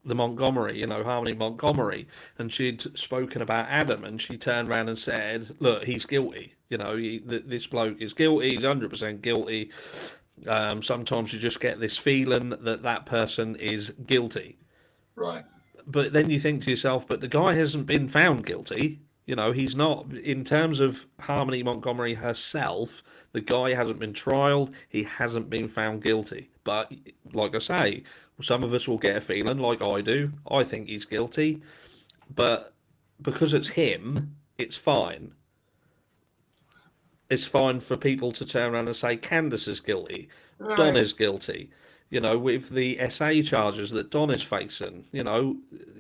the Montgomery, you know, Harmony Montgomery, and she'd spoken about Adam, and she turned around and said, "Look, he's guilty. You know, this bloke is guilty. He's 100% guilty. Sometimes you just get this feeling that that person is guilty." Right. But then you think to yourself, but the guy hasn't been found guilty. You know, he's not, in terms of Harmony Montgomery herself, the guy hasn't been trialed, he hasn't been found guilty. But, like I say, some of us will get a feeling, like I do, I think he's guilty. But because it's him, it's fine. It's fine for people to turn around and say Candace is guilty, Right. Don is guilty. You know, with the SA charges that Don is facing, you know,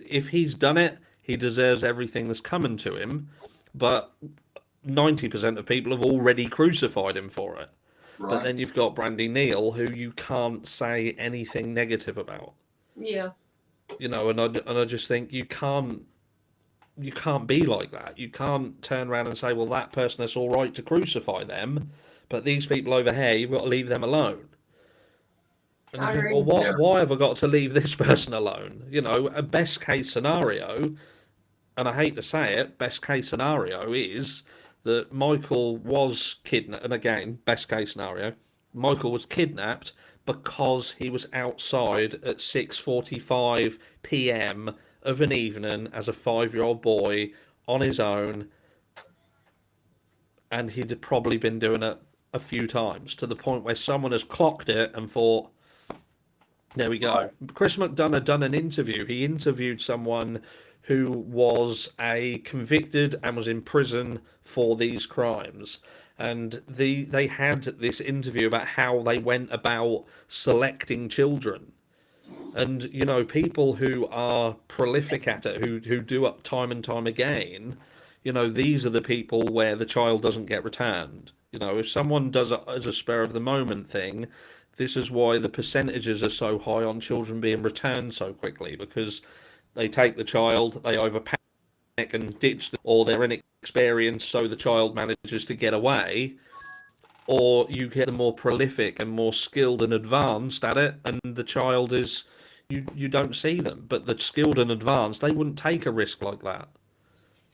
if he's done it, he deserves everything that's coming to him. But 90% of people have already crucified him for it. Right. But then you've got Brandy Neal, who you can't say anything negative about. Yeah. You know, and I just think you can't be like that. You can't turn around and say, well, that person is all right to crucify them, but these people over here, you've got to leave them alone. And I you think, agree. well, Yeah. why have I got to leave this person alone? You know, a best case scenario, and I hate to say it, best case scenario is that Michael was kidnapped, and again, best case scenario, Michael was kidnapped because he was outside at 6:45 p.m. of an evening as a 5-year-old boy on his own, and he'd probably been doing it a few times to the point where someone has clocked it and thought, there we go. Chris McDonough done an interview. He interviewed someone who was a convicted and was in prison for these crimes. And they had this interview about how they went about selecting children. And, you know, people who are prolific at it, who do it time and time again, you know, these are the people where the child doesn't get returned. You know, if someone does it as a spur of the moment thing, this is why the percentages are so high on children being returned so quickly, because they take the child, they either panic and ditch them, or they're inexperienced, so the child manages to get away, or you get them more prolific and more skilled and advanced at it, and the child is, you don't see them. But the skilled and advanced, they wouldn't take a risk like that.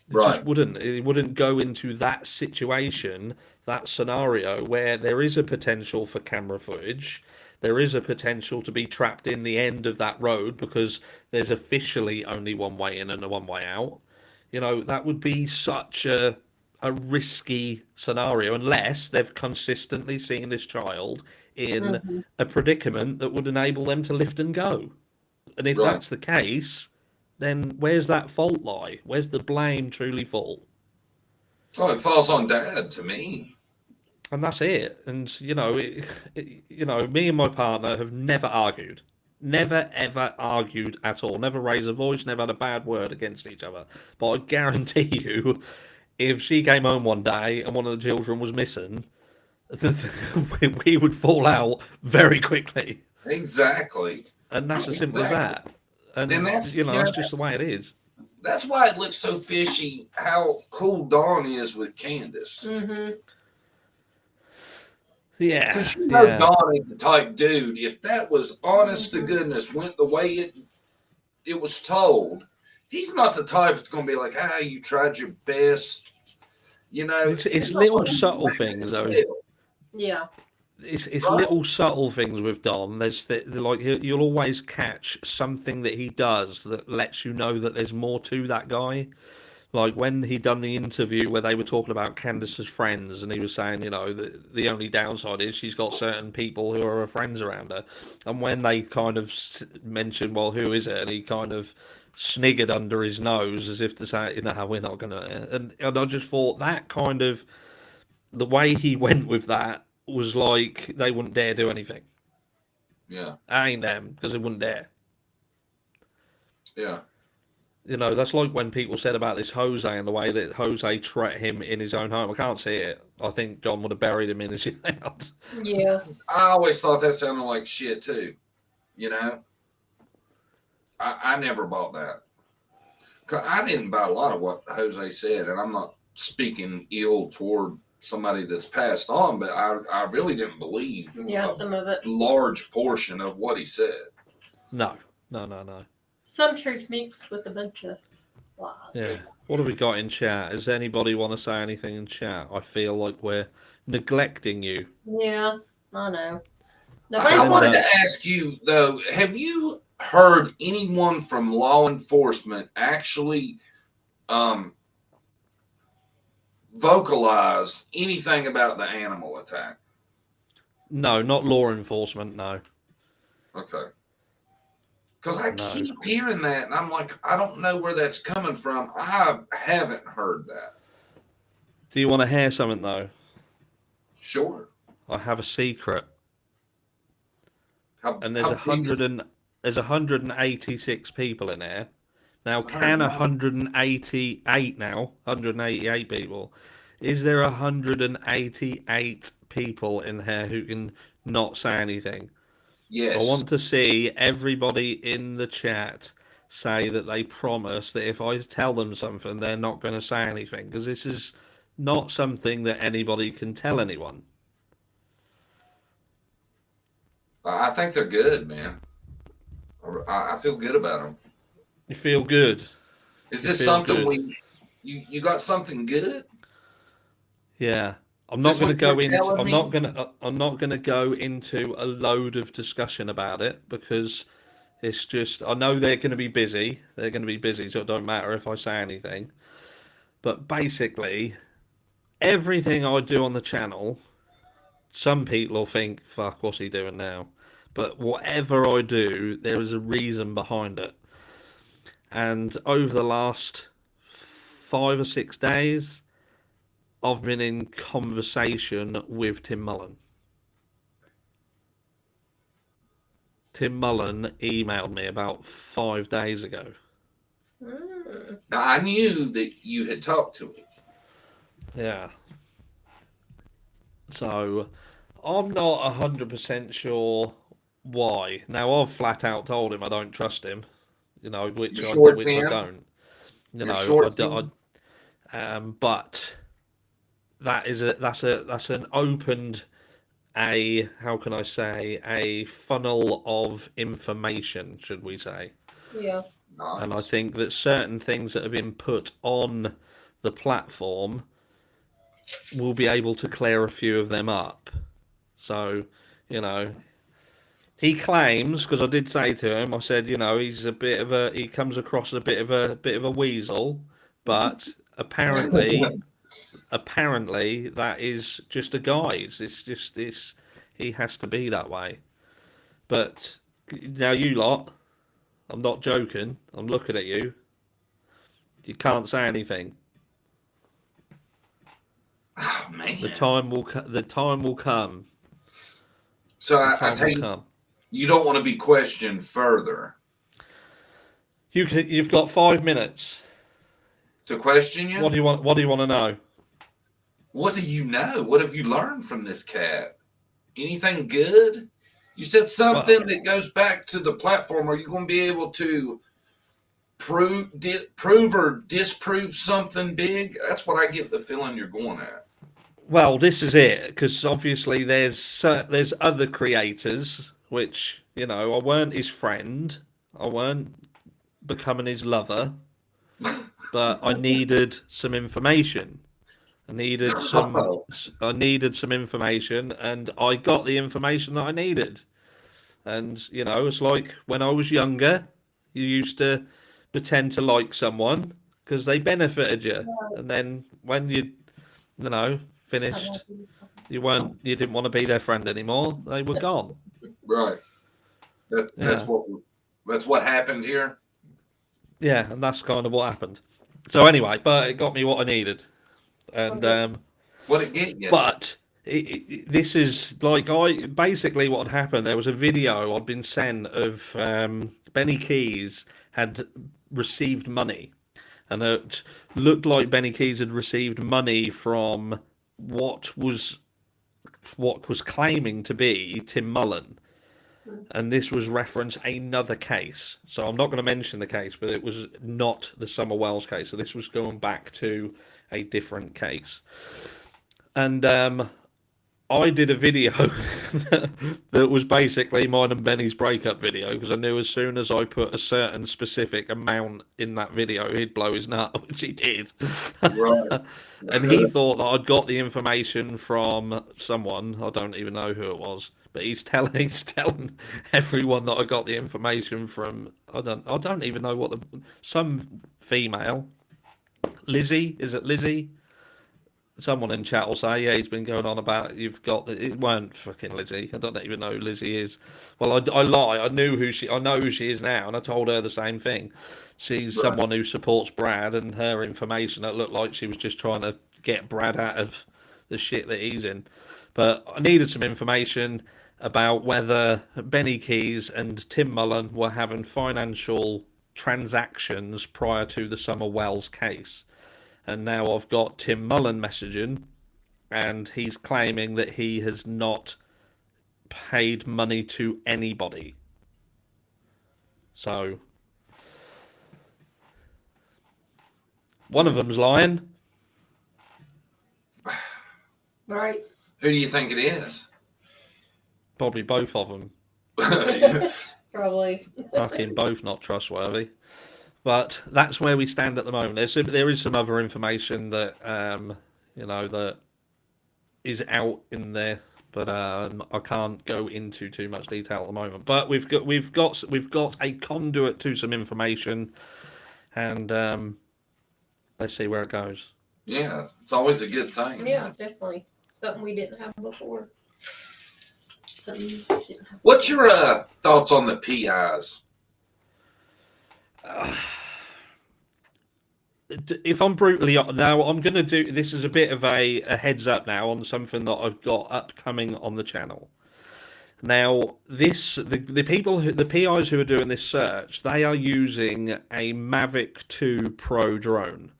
It Right. just wouldn't. It wouldn't go into that situation, that scenario where there is a potential for camera footage. There is a potential to be trapped in the end of that road because there's officially only one way in and a one way out. You know, that would be such a risky scenario unless they've consistently seen this child in a predicament that would enable them to lift and go. And if Right. that's the case, then where's that fault lie? Where's the blame truly fall? Oh, it falls on Dad to me. And that's it. And you know, you know, me and my partner have never argued, never ever argued at all. Never raised a voice. Never had a bad word against each other. But I guarantee you, if she came home one day and one of the children was missing, we would fall out very quickly. Exactly. And that's as simple as that. And And that's- you know, yeah, that's just the way it is. That's why it looks so fishy how cool Dawn is with Candace. Mm-hmm. Yeah, Because you know yeah. Don is the type dude. If that was honest to goodness went the way it was told, he's not the type that's going to be like, "Ah, you tried your best." You know, It's little subtle things though. Yeah. It's Right. little subtle things with Don. There's like you'll always catch something that he does that lets you know that there's more to that guy. Like when he done the interview where they were talking about Candace's friends, and he was saying, you know, that the only downside is she's got certain people who are her friends around her. And when they kind of mentioned, well, who is it? And he kind of sniggered under his nose as if to say, you know, we're not gonna. And I just thought that kind of the way he went with that was like they wouldn't dare do anything. Yeah, I ain't them because they wouldn't dare. yeah. You know, that's like when people said about this Jose and the way that Jose treated him in his own home. I can't see it. I think John would have buried him in his house. Yeah. I always thought that sounded like shit too. You know, I never bought that. 'Cause I didn't buy a lot of what Jose said, and I'm not speaking ill toward somebody that's passed on, but I really didn't believe Yeah, a some of it. large portion of what he said. No, no, no, no. Some truth mixed with a bunch of lies. Yeah. What have we got in chat? Does anybody want to say anything in chat? I feel like we're neglecting you. Yeah, I know. I Nobody's wanted wanted to ask you though, have you heard anyone from law enforcement actually vocalize anything about the animal attack? No, not law enforcement. No. Okay. Because I No. keep hearing that, and I'm like, I don't know where that's coming from. I haven't heard that. Do you want to hear something though? Sure. I have a secret, and there's how big is- there's 186 people in there. Now, Sorry, can no. 188 people? Is there 188 people in here who can not say anything? Yes. I want to see everybody in the chat say that they promise that if I tell them something, they're not going to say anything, because this is not something that anybody can tell anyone. I think they're good, man. I feel good about them. You feel good? Is You this feel something good? you got something good? Yeah. I'm Is not this going to what go you're into. telling me? I'm not going to go into a load of discussion about it, because it's just. I know they're going to be busy. They're going to be busy, so it don't matter if I say anything. But basically, everything I do on the channel, some people will think, "Fuck, what's he doing now?" But whatever I do, there is a reason behind it. And over the last 5 or 6 days, I've been in conversation with Tim Mullen. Tim Mullen emailed me about 5 days ago. Now, I knew that you had talked to him. Yeah. So I'm not 100% sure why. Now, I've flat out told him I don't trust him, you know, which You're sure it's which I him? don't. You You're know, sure it's him? but that's an opened how can I say, a funnel of information, should we say? Yeah. And I Nice. think that certain things that have been put on the platform will be able to clear a few of them up. So, you know, he claims, because I did say to him, I said, you know, he comes across a bit of a weasel, but apparently that is just a guise. It's just this. He has to be that way. But now you lot, I'm not joking. I'm looking at you. You can't say anything. Oh man. The time will come. So The I time tell will you, come. you don't want to be questioned further. You've got 5 minutes. To question you? What do you want? What do you want to know? What do you know? What have you learned from this cat? Anything good? You said something that goes back to the platform. Are you going to be able to prove or disprove something big? That's what I get the feeling you're going at. Well, this is it, because obviously there's other creators, which, you know, I weren't his friend, I weren't becoming his lover, but I needed some information. I needed some Oh, I needed some information, and I got the information that I needed. And you know, it's like when I was younger, you used to pretend to like someone because they benefited you, and then when you know, finished, you didn't want to be their friend anymore. They were gone. right. Yeah, That's what happened here. yeah, and that's kind of what happened. So anyway, but it got me what I needed, and Okay. What it get you? but this is like I basically what had happened. There was a video I'd been sent of Benny Keys had received money, and it looked like Benny Keys had received money from what was claiming to be Tim Mullen. And this was reference another case. So I'm not going to mention the case, but it was not the Summer Wells case. So this was going back to a different case. And I did a video that was basically mine and Benny's breakup video, because I knew as soon as I put a certain specific amount in that video, he'd blow his nut, which he did. Right. And he thought that I'd got the information from someone. I don't even know who it was, but he's telling everyone that I got the information from. I don't even know what some female. Lizzie, is it Lizzie? Someone in chat will say, yeah, he's been going on about you've got it weren't fucking Lizzie. I don't even know who Lizzie is. Well, I lie. I know who she is now, and I told her the same thing. She's Right. someone who supports Brad, and her information, it looked like she was just trying to get Brad out of the shit that he's in. But I needed some information about whether Benny Keys and Tim Mullen were having financial transactions prior to the Summer Wells case. And now I've got Tim Mullen messaging, and he's claiming that he has not paid money to anybody. So one of them's lying. Right. Who do you think it is? Probably both of them. Probably. Fucking both not trustworthy. But that's where we stand at the moment. There is some other information that you know, that is out in there, but I can't go into too much detail at the moment. But we've got a conduit to some information, and let's see where it goes. Yeah, it's always a good thing. Yeah, definitely. Something we didn't have before. Something we didn't have. What's your thoughts on the PIs? If I'm brutally now, I'm going to do this as a bit of a heads up now on something that I've got upcoming on the channel. Now, the people the PIs who are doing this search, they are using a Mavic 2 Pro drone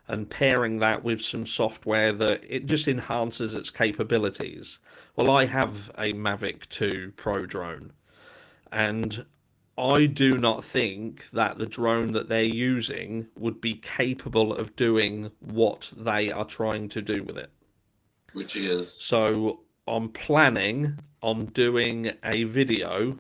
and pairing that with some software that it just enhances its capabilities. Well, I have a Mavic 2 Pro drone, and I do not think that the drone that they're using would be capable of doing what they are trying to do with it. Which is? So I'm planning on doing a video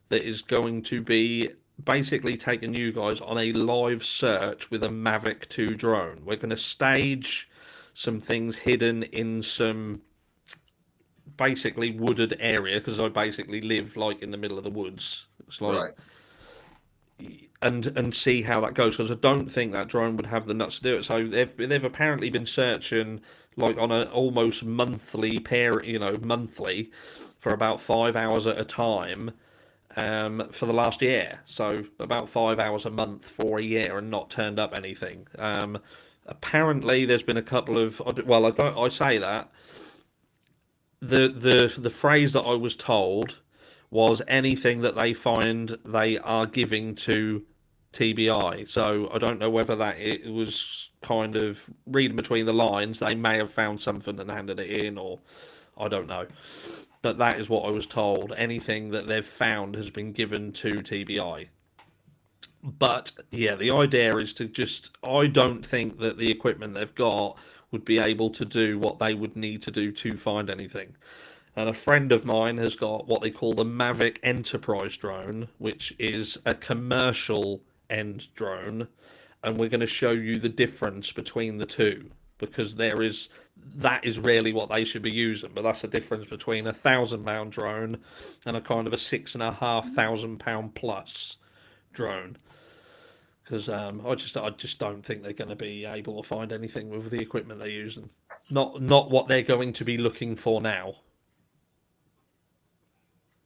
that is going to be basically taking you guys on a live search with a Mavic 2 drone. We're going to stage some things hidden in some basically wooded area, because I basically live like in the middle of the woods. It's like, Right. and see how that goes, because I don't think that drone would have the nuts to do it. So they've apparently been searching like on an almost monthly monthly, for about 5 hours at a time, for the last year. So about 5 hours a month for a year, and not turned up anything. Apparently there's been a couple of, well, I say that the phrase that I was told was anything that they find they are giving to TBI. So I don't know whether that it was kind of reading between the lines. They may have found something and handed it in, or I don't know. But that is what I was told. Anything that they've found has been given to TBI. But yeah, the idea is to just. I don't think that the equipment they've got would be able to do what they would need to do to find anything. And a friend of mine has got what they call the Mavic Enterprise drone, which is a commercial end drone. And we're going to show you the difference between the two, because that is really what they should be using. But that's the difference between £1,000 drone and a kind of a £6,500 plus drone. Because I just don't think they're going to be able to find anything with the equipment they're using. Not what they're going to be looking for now.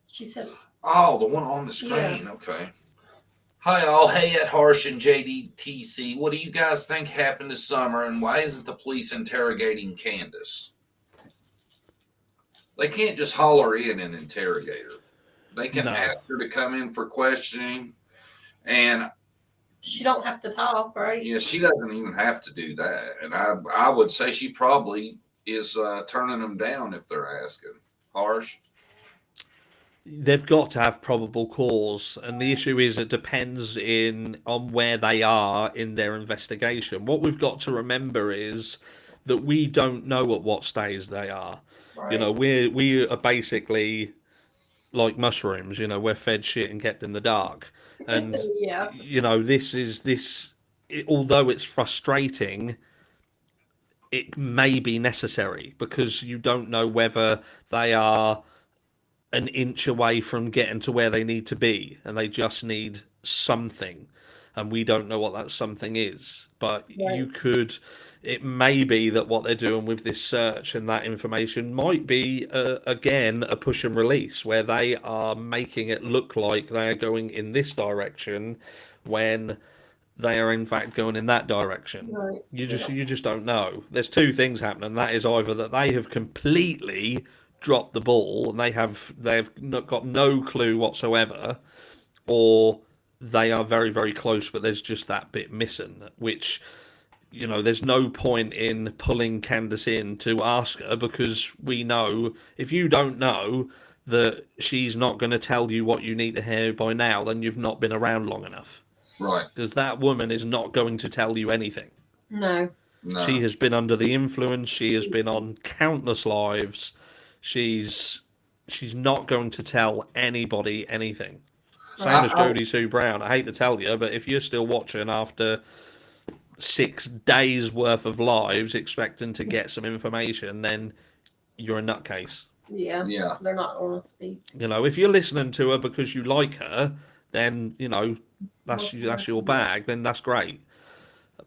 She said, Oh, the one on the screen. Yeah. Okay. Hi all. Hey at Harsh and JDTC. What do you guys think happened this summer, and why isn't the police interrogating Candace? They can't just holler in and interrogate her. They can No. ask her to come in for questioning, and she don't have to talk, right? yeah, she doesn't even have to do that. And I would say she probably is turning them down if they're asking. Harsh. They've got to have probable cause, and the issue is it depends on where they are in their investigation. What we've got to remember is that we don't know at what stage they are. Right. You know, we are basically like mushrooms. You know, we're fed shit and kept in the dark. And Yeah. you know, although it's frustrating, it may be necessary because you don't know whether they are an inch away from getting to where they need to be, and they just need something, and we don't know what that something is. But Right. it may be that what they're doing with this search and that information might be again a push and release, where they are making it look like they are going in this direction when they are in fact going in that direction. Right. You just don't know. There's two things happening. That is either that they have completely dropped the ball and they've got no clue whatsoever, or they are very, very close, but there's just that bit missing, which, you know, there's no point in pulling Candace in to ask her, because we know if you don't know that she's not going to tell you what you need to hear by now, then you've not been around long enough. Right. Because that woman is not going to tell you anything. No. She has been under the influence. She has been on countless lives. She's not going to tell anybody anything. Same as Jodie Sue Brown. I hate to tell you, but if you're still watching after 6 days worth of lives expecting to get some information, then you're a nutcase. Yeah. Yeah. They're not going to speak. You know, if you're listening to her because you like her, then, you know, that's your bag, then that's great.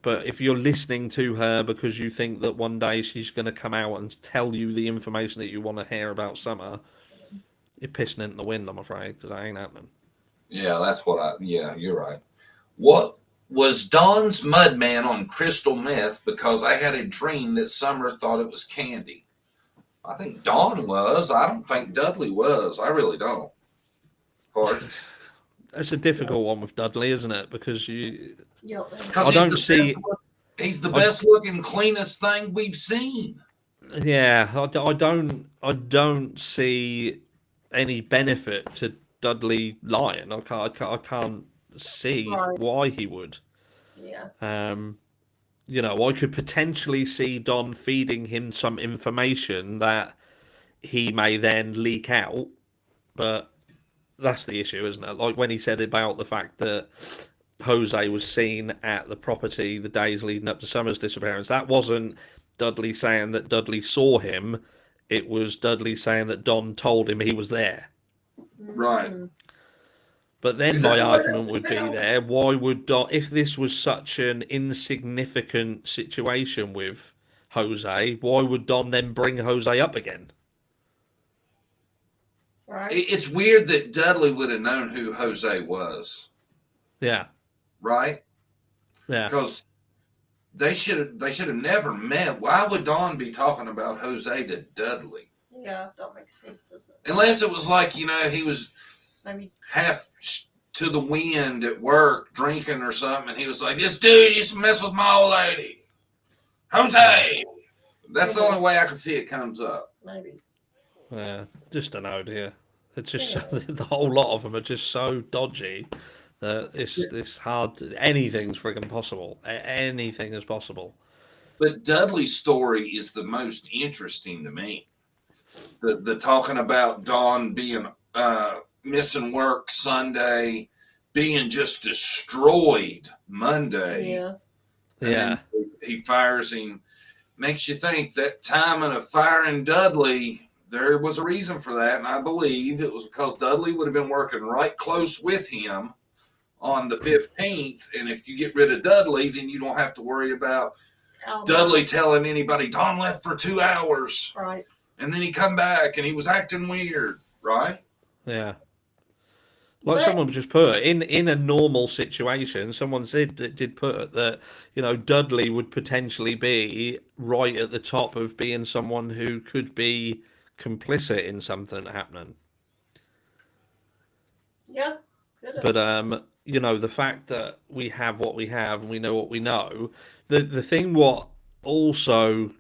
But if you're listening to her because you think that one day she's going to come out and tell you the information that you want to hear about Summer, you're pissing in the wind, I'm afraid, because that ain't happening. Yeah, that's yeah, you're right. What was Dawn's Mudman on crystal meth? Because I had a dream that Summer thought it was candy. I think Dawn was. I don't think Dudley was. I really don't. Harsh. It's a difficult one with Dudley, isn't it? Because Because he's the best looking, cleanest thing we've seen. Yeah, I don't see any benefit to Dudley lying. I can't see why he would. Yeah. You know, I could potentially see Don feeding him some information that he may then leak out, but that's the issue, isn't it? Like when he said about the fact that Jose was seen at the property the days leading up to Summer's disappearance. That wasn't Dudley saying that Dudley saw him. It was Dudley saying that Don told him he was there. Right. But then my argument would be there, why would Don, if this was such an insignificant situation with Jose, why would Don then bring Jose up again? Right. It's weird that Dudley would have known who Jose was. Yeah. Right? Yeah. Because they should have never met. Why would Dawn be talking about Jose to Dudley? Yeah, don't make sense, does it? Unless it was like, you know, he was half to the wind at work drinking or something, and he was like, "This dude used to mess with my old lady, Jose." That's the only way I can see it comes up. Maybe. Yeah, just an idea. It's just the whole lot of them are just so dodgy It's hard. Anything's friggin' possible. Anything is possible. But Dudley's story is the most interesting to me. The talking about Dawn being missing work Sunday, being just destroyed Monday. Yeah. And then he fires him. Makes you think that timing of firing Dudley, there was a reason for that. And I believe it was because Dudley would have been working right close with him on the 15th. And if you get rid of Dudley, then you don't have to worry about Dudley telling anybody Don left for 2 hours. Right. And then he come back and he was acting weird, right? Yeah. Like someone just put in a normal situation, someone did put that, you know, Dudley would potentially be right at the top of being someone who could be complicit in something happening. Yeah. Good. But you know, the fact that we have what we have and we know what we know, the thing what also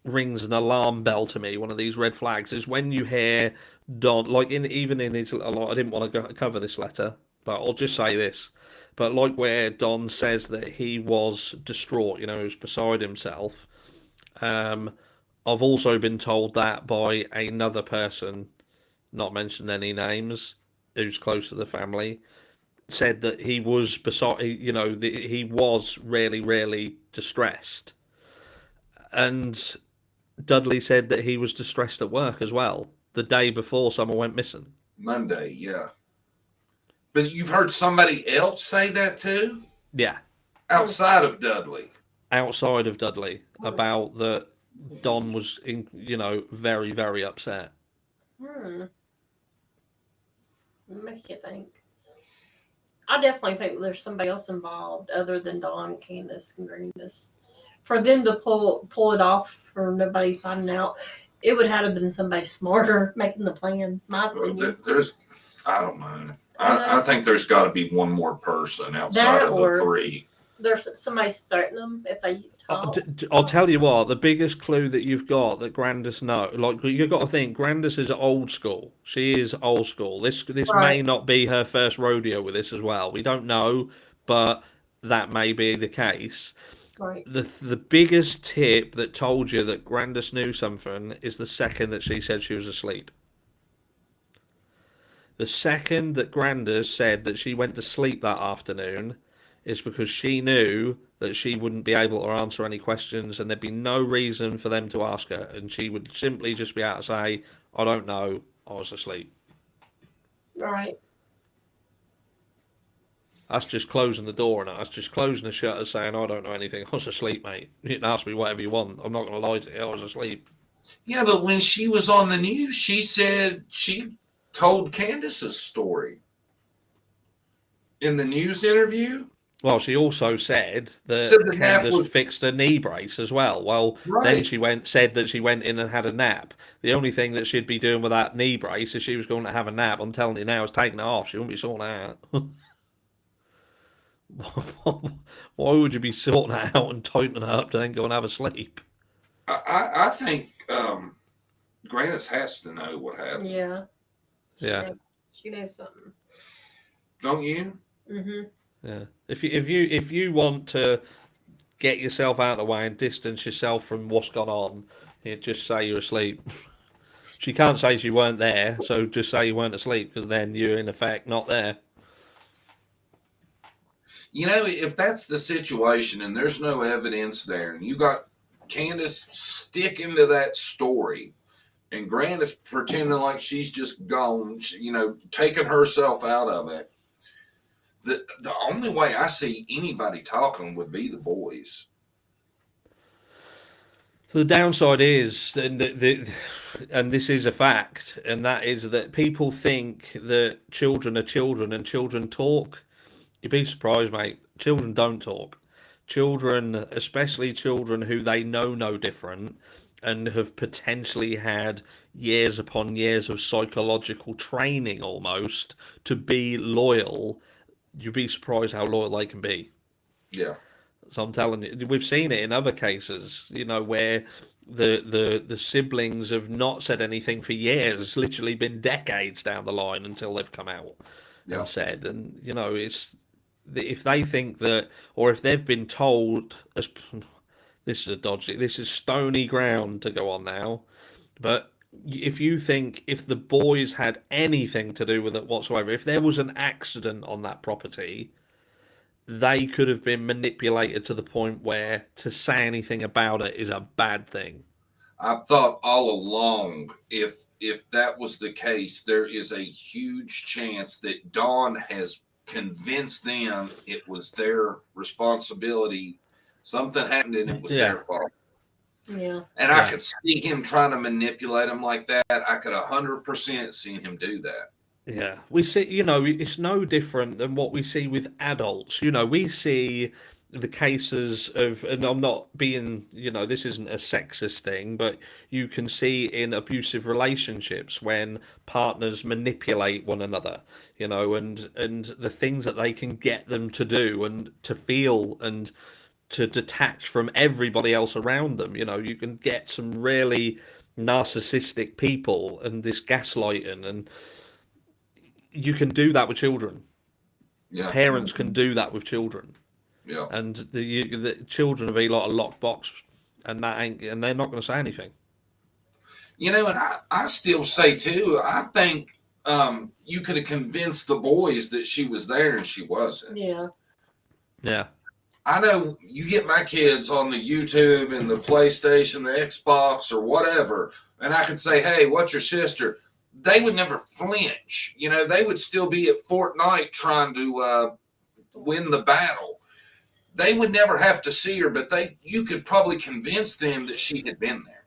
rings an alarm bell to me, one of these red flags, is when you hear Don, like even in his, I didn't want to cover this letter, but I'll just say this. But like where Don says that he was distraught, you know, he was beside himself. I've also been told that by another person, not mentioned any names, who's close to the family, said that he was beside, you know, he was really, really distressed. And Dudley said that he was distressed at work as well, the day before someone went missing. Monday, yeah. But you've heard somebody else say that too? Yeah. Outside of Dudley. Outside of Dudley, about that Don was, you know, very, very upset. Make you think. I definitely think there's somebody else involved other than Dawn, Candace, and Greenness. For them to pull it off for nobody finding out, it would have been somebody smarter making the plan. My opinion. I don't know. I think there's got to be one more person outside of the three. There's somebody starting them if they talk. I'll tell you what, the biggest clue that you've got that Grandis like you've got to think Grandis is old school. She is old school. This may not be her first rodeo with this as well. We don't know, but that may be the case. Right. The biggest tip that told you that Grandis knew something is the second that she said she was asleep. The second that Grandis said that she went to sleep that afternoon is because she knew that she wouldn't be able to answer any questions and there'd be no reason for them to ask her. And she would simply just be able to say, I don't know, I was asleep. Right. That's just closing the door and that's just closing the shutter saying, I don't know anything. I was asleep, mate. You can ask me whatever you want. I'm not going to lie to you. I was asleep. Yeah, but when she was on the news, she said she told Candace's story. In the news interview? Well, she also said that Candace fixed a knee brace as well. Well, then she said that she went in and had a nap. The only thing that she'd be doing with that knee brace if she was going to have a nap, I'm telling you now, is taking it off. She wouldn't be sorting it out. Why would you be sorting it out and tightening it up to then go and have a sleep? I think Grandis has to know what happened. Yeah. Yeah. She knows something. Don't you? Mm-hmm. Yeah. If you want to get yourself out of the way and distance yourself from what's gone on, you just say you're asleep. She can't say she weren't there, so just say you weren't asleep because then you're in effect not there. You know, if that's the situation and there's no evidence there, and you got Candace sticking to that story, and Grandis pretending like she's just gone, you know, taking herself out of it. The only way I see anybody talking would be the boys. The downside is, and this is a fact, and that is that people think that children are children and children talk. You'd be surprised, mate. Children don't talk. Children, especially children who they know no different and have potentially had years upon years of psychological training almost to be loyal, you'd be surprised how loyal they can be. Yeah. So I'm telling you, we've seen it in other cases, you know, where the siblings have not said anything for years, literally been decades down the line until they've come out. Yeah. and said. And it's if they think that, or if they've been told, as this is stony ground to go on now, but if you think if the boys had anything to do with it whatsoever, if there was an accident on that property, they could have been manipulated to the point where to say anything about it is a bad thing. I've thought all along, if that was the case, there is a huge chance that Dawn has convinced them it was their responsibility. Something happened and it was Yeah. their fault. Yeah. And Yeah. I could see him trying to manipulate them like that. I could 100% seen him do that. Yeah, we see, it's no different than what we see with adults. We see the cases of, and I'm not being, this isn't a sexist thing, but you can see in abusive relationships when partners manipulate one another, and the things that they can get them to do and to feel and to detach from everybody else around them. You can get some really narcissistic people and this gaslighting, and you can do that with children. Yeah. Parents can do that with children, Yeah. and the children will be like a locked box, and they're not going to say anything. And I still say too, I think you could have convinced the boys that she was there and she wasn't. Yeah. Yeah. I know you get my kids on the YouTube and the PlayStation, the Xbox, or whatever, and I could say, hey, what's your sister? They would never flinch. They would still be at Fortnite trying to win the battle. They would never have to see her, but you could probably convince them that she had been there.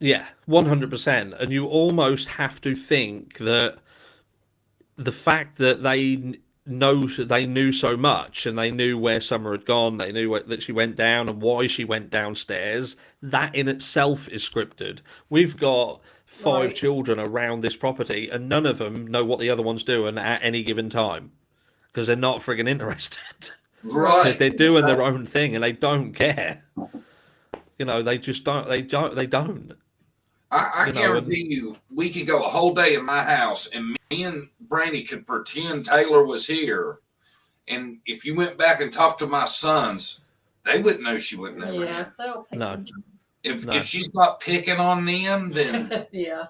Yeah, 100%. And you almost have to think that the fact that they knew so much, and they knew where Summer had gone, they knew that she went down and why she went downstairs, that in itself is scripted. We've got 5 Right. children around this property, and none of them know what the other one's doing at any given time because they're not friggin' interested. Right. They're doing their own thing and they don't care. They just don't. They don't. I guarantee you, we could go a whole day in my house, and me and Brandy could pretend Taylor was here. And if you went back and talked to my sons, they wouldn't know she wasn't there. Yeah. They don't pay No. attention. If she's not picking on them, then Yeah.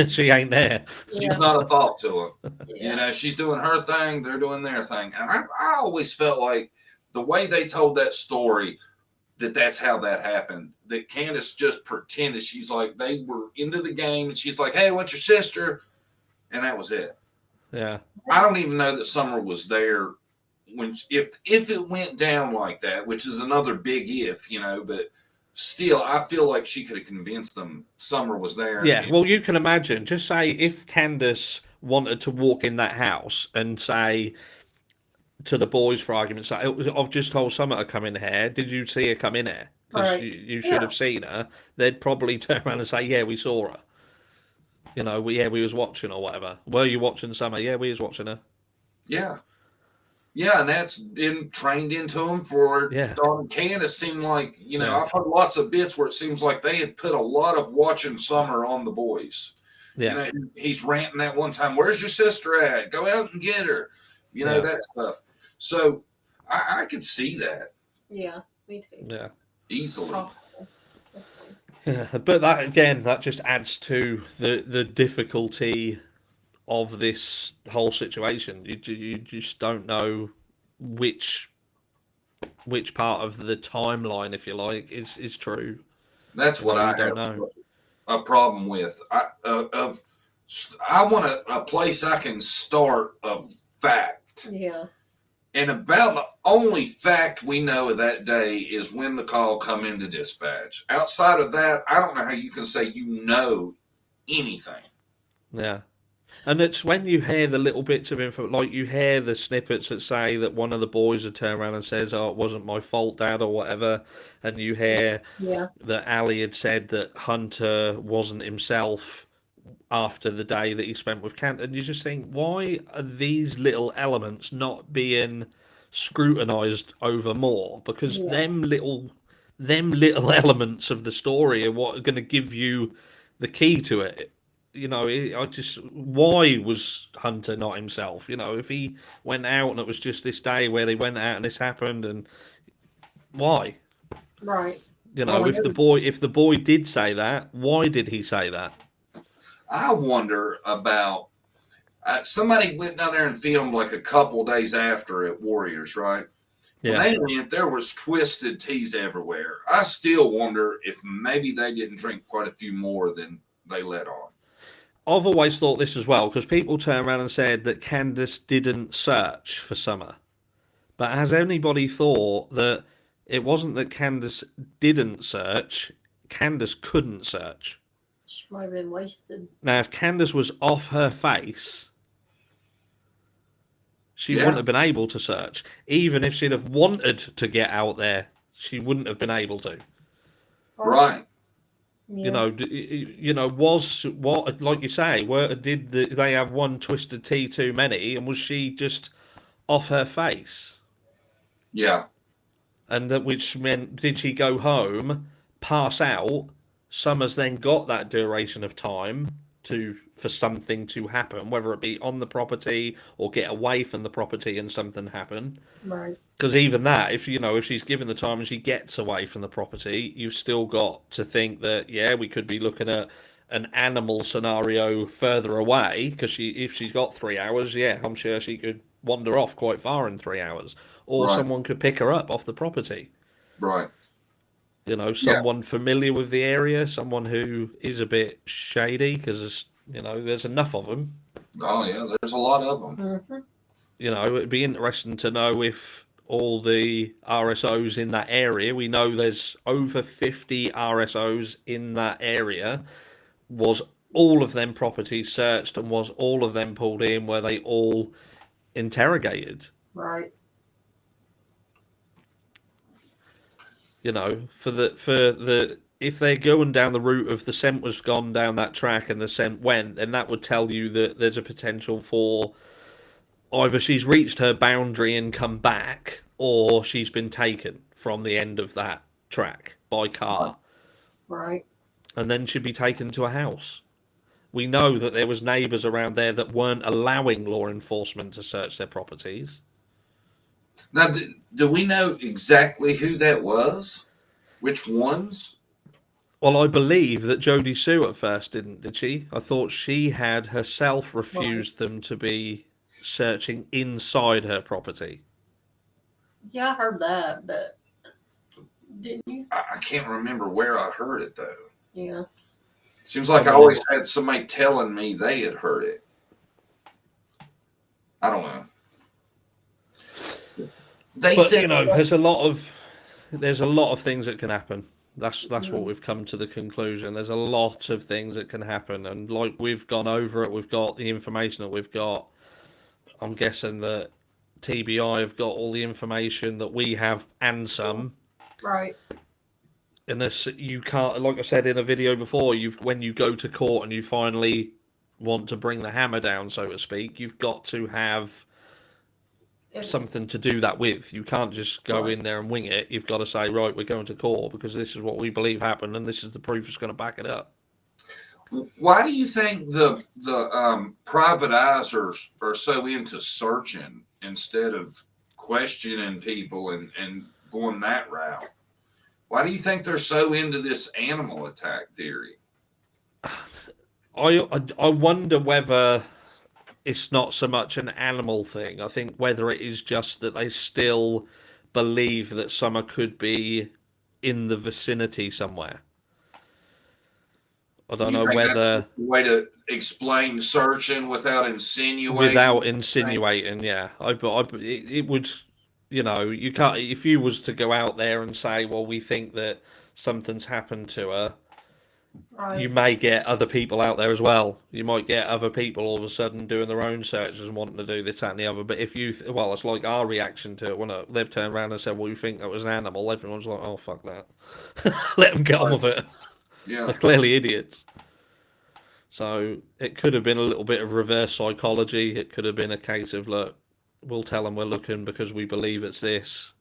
She ain't there. she's not a thought to them. Yeah. She's doing her thing, they're doing their thing. And I always felt like the way they told that story, that's how that happened. That Candace just pretended she's like, they were into the game, and she's like, hey, what's your sister? And that was it. Yeah. I don't even know that Summer was there if it went down like that, which is another big if, but still, I feel like she could have convinced them Summer was there. Yeah. Well, you can imagine. Just say if Candace wanted to walk in that house and say to the boys, for argument's sake, I've just told Summer to come in here. Did you see her come in here? Because Right. you should have seen her. They'd probably turn around and say, yeah, we saw her. We was watching or whatever. Were you watching Summer? Yeah, we was watching her. Yeah. Yeah, and that's been trained into them for Dawn and Candace. Seemed like, I've heard lots of bits where it seems like they had put a lot of watching Summer on the boys. Yeah. He's ranting that one time, where's your sister at? Go out and get her. That stuff. So I could see that. Yeah. Me too. Yeah. Easily. Yeah, but that just adds to the difficulty of this whole situation. You just don't know which part of the timeline, if you like, is true. That's what I don't have know. a problem with. I want a place I can start of fact. Yeah. And about the only fact we know of that day is when the call come into dispatch. Outside of that, I don't know how you can say you know anything. Yeah. And it's when you hear the little bits of info, like you hear the snippets that say that one of the boys would turn around and says, oh, it wasn't my fault, Dad, or whatever. And you hear that Ali had said that Hunter wasn't himself after the day that he spent with Kent. And you just think, why are these little elements not being scrutinized over more? Because them little elements of the story are what are going to give you the key to it. why was Hunter not himself? If he went out and it was just this day where they went out and this happened, and why? Right. Well, If the boy did say that, why did he say that? I wonder about somebody went down there and filmed like a couple days after at Warriors, right? Yeah. When they went, there was twisted teas everywhere. I still wonder if maybe they didn't drink quite a few more than they let on. I've always thought this as well, because people turn around and said that Candace didn't search for Summer. But has anybody thought that it wasn't that Candace didn't search, Candace couldn't search? She might have been wasted. Now, if Candace was off her face, she Yeah. wouldn't have been able to search. Even if she'd have wanted to get out there, she wouldn't have been able to. Right. Yeah. Was what, like you say, did they have one twisted tea too many, and was she just off her face? Yeah. And that, which meant, did she go home, pass out? Summers then got that duration of time for something to happen, whether it be on the property or get away from the property and something happen. Right. Because even that, if she's given the time and she gets away from the property, you've still got to think that, yeah, we could be looking at an animal scenario further away. Because if she's got 3 hours, yeah, I'm sure she could wander off quite far in 3 hours, or Right. someone could pick her up off the property. Right. Someone familiar with the area, someone who is a bit shady, because there's enough of them. Oh yeah, there's a lot of them. Mm-hmm. It'd be interesting to know if all the RSOs in that area, we know there's over 50 RSOs in that area, was all of them properties searched, and was all of them pulled in? Were they all interrogated? Right. For the if they're going down the route of the scent was gone down that track and the scent went, then that would tell you that there's a potential for either she's reached her boundary and come back, or she's been taken from the end of that track by car. Right. And then she'd be taken to a house. We know that there was neighbours around there that weren't allowing law enforcement to search their properties. Now, do we know exactly who that was? Which ones? Well, I believe that Jodie Sue at first did she? I thought she had herself refused them to be searching inside her property. Yeah, I heard that, but didn't you? I can't remember where I heard it though. Yeah. Seems like I always had somebody telling me they had heard it. I don't know. They But said, there's a lot of things that can happen. That's what we've come to the conclusion. There's a lot of things that can happen, and like we've gone over it, we've got the information that we've got. I'm guessing that TBI have got all the information that we have and some. Right. And this, you can't, like I said in a video before, when you go to court and you finally want to bring the hammer down, so to speak, you've got to have something to do that with. You can't just go in there and wing it. You've got to say, right, we're going to court because this is what we believe happened, and this is the proof that's going to back it up. why do you think the private eyes are so into searching instead of questioning people and going that route? Why do you think they're so into this animal attack theory? I wonder whether it's not so much an animal thing. I think whether it is just that they still believe that Summer could be in the vicinity somewhere. I don't know whether that's a way to explain searching without insinuating. Yeah. It would, you can't. If you was to go out there and say, well, we think that something's happened to her. Right. You may get other people out there as well. You might get other people all of a sudden doing their own searches and wanting to do this, that, and the other. But if well, it's like our reaction to it when they've turned around and said, "Well, you think that was an animal?" Everyone's like, "Oh, fuck that! Let them get on with it." Yeah, They're clearly idiots. So it could have been a little bit of reverse psychology. It could have been a case of, look, we'll tell them we're looking because we believe it's this.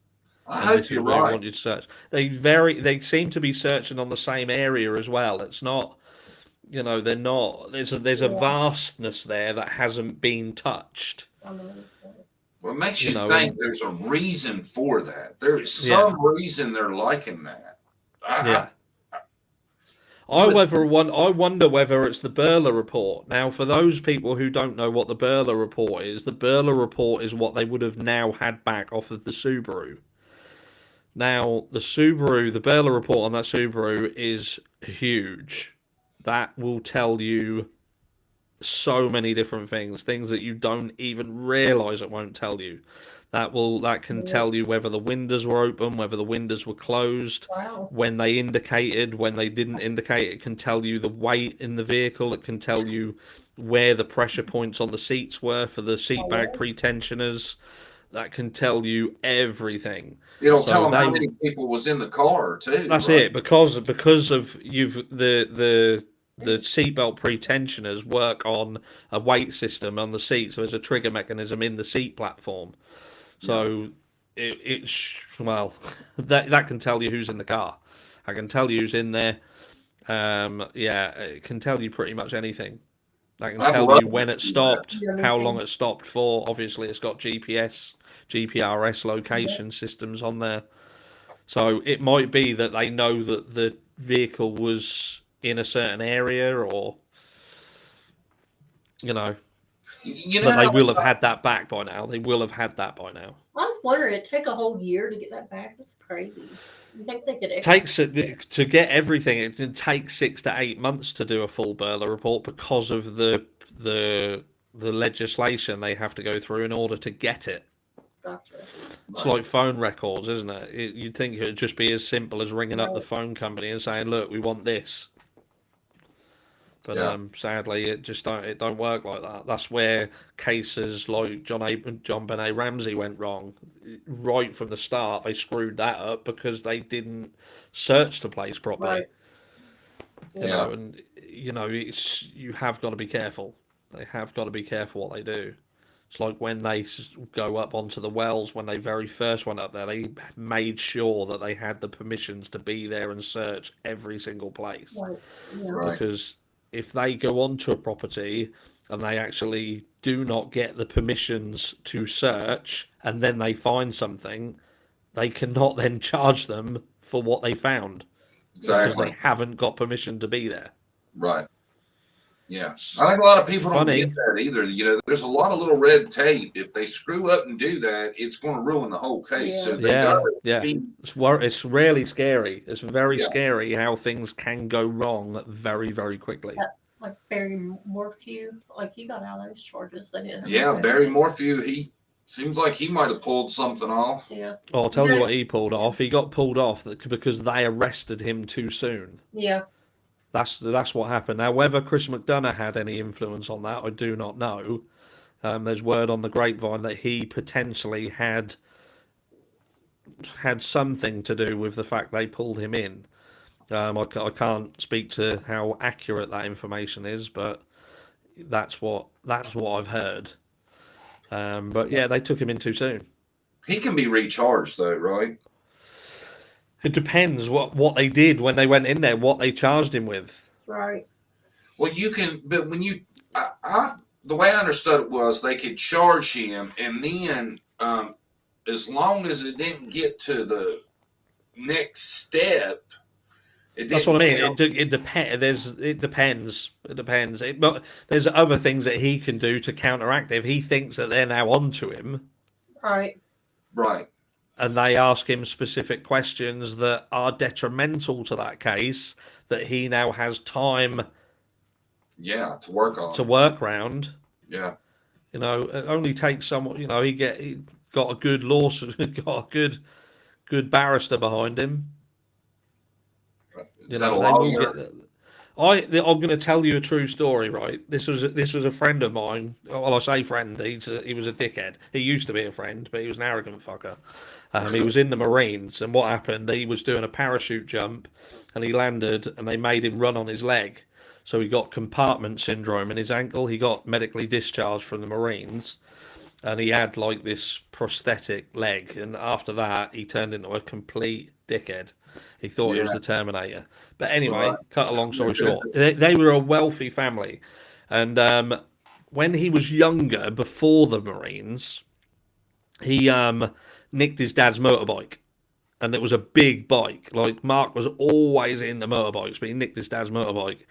I hope you're right. Want you to search. They seem to be searching on the same area as well. It's not, You know, they're not. There's a Yeah. vastness there that hasn't been touched. I believe so. Well, it makes You you know, think and- there's a reason for that. There is Yeah. some reason they're liking that. Yeah. You would- I wonder whether it's the Burler report. Now, for those people who don't know what the Burler report is, the Burler report is what they would have now had back off of the Subaru. Now, the Burler report on that Subaru is huge. That will tell you so many different things that you don't even realize it won't tell you. That can tell you whether the windows were open, whether the windows were closed, Wow. when they indicated, when they didn't indicate. It can tell you the weight in the vehicle. It can tell you where the pressure points on the seats were for the seat bag pretensioners. That can tell you everything. It'll So tell them how they- many people was in the car too. That's right? it, because of the seatbelt pretensioners work on a weight system on the seat, so there's a trigger mechanism in the seat platform. So well, that can tell you who's in the car. I can tell you who's in there. It can tell you pretty much anything. That can I tell love you when to it see stopped, that. how long it stopped for. Obviously, it's got GPRS location systems on there. So it might be that they know that the vehicle was in a certain area, or You know, but they how- will have had that back by now. They will have had that by now. I was wondering, it take a whole year to get that back. That's crazy. You think they could? Takes it to get everything. It can take 6 to 8 months to do a full Burler report because of the legislation they have to go through in order to get it. Gotcha. It's like phone records, isn't it? You'd think it would just be as simple as ringing up the Right. phone company and saying, "Look, we want this." But Yeah. sadly, it don't work like that. That's where cases like John Benet Ramsey went wrong. Right from the start, they screwed that up because they didn't search the place properly. Right. You know, and you have got to be careful. They have got to be careful what they do. It's like when they go up onto the wells, when they very first went up there, they made sure that they had the permissions to be there and search every single place. Right. Yeah. Right. Because if they go onto a property and they actually do not get the permissions to search and then they find something, they cannot then charge them for what they found because Exactly. they haven't got permission to be there. Right. Yeah. I think a lot of people don't Funny. get that either. You know, there's a lot of little red tape. If they screw up and do that, it's going to ruin the whole case. So they Yeah, gotta yeah. be, It's really scary. It's very Yeah. scary how things can go wrong very, very quickly. Like Barry Morphew, like he got out of those charges. They didn't. Have yeah, to- Barry Morphew, he seems like he might have pulled something off. Yeah. Oh, I'll tell you Yeah. what he pulled off. He got pulled off because they arrested him too soon. Yeah. That's what happened. Now, whether Chris McDonough had any influence on that, I do not know. There's word on the grapevine that he potentially had something to do with the fact they pulled him in. I can't speak to how accurate that information is, but that's what I've heard. But yeah, they took him in too soon. He can be recharged though, right? It depends what they did when they went in there, what they charged him with. Right. Well, you can, but when you, the way I understood it was they could charge him, and then as long as it didn't get to the next step, it That's didn't what I mean. count. It depends. It depends. But there's other things that he can do to counteract it. If he thinks that they're now onto him, Right. Right. and they ask him specific questions that are detrimental to that case, that he now has time Yeah, to work on. to work round. Yeah. You know, it only takes someone. You know, he got a good lawsuit, got a good barrister behind him. You Is know, that a they will lawyer? get. I'm going to tell you a true story, right? This was a friend of mine. Well, I say friend. He was a dickhead. He used to be a friend, but he was an arrogant fucker. He was in the Marines, and what happened? He was doing a parachute jump, and he landed, and they made him run on his leg. So he got compartment syndrome in his ankle. He got medically discharged from the Marines, and he had like this prosthetic leg. And after that, he turned into a complete dickhead. He thought he was Yeah. the Terminator. But anyway, Right. cut a long story short, they were a wealthy family. And when he was younger, before the Marines, he nicked his dad's motorbike. And it was a big bike. Like, Mark was always into motorbikes, but he nicked his dad's motorbike.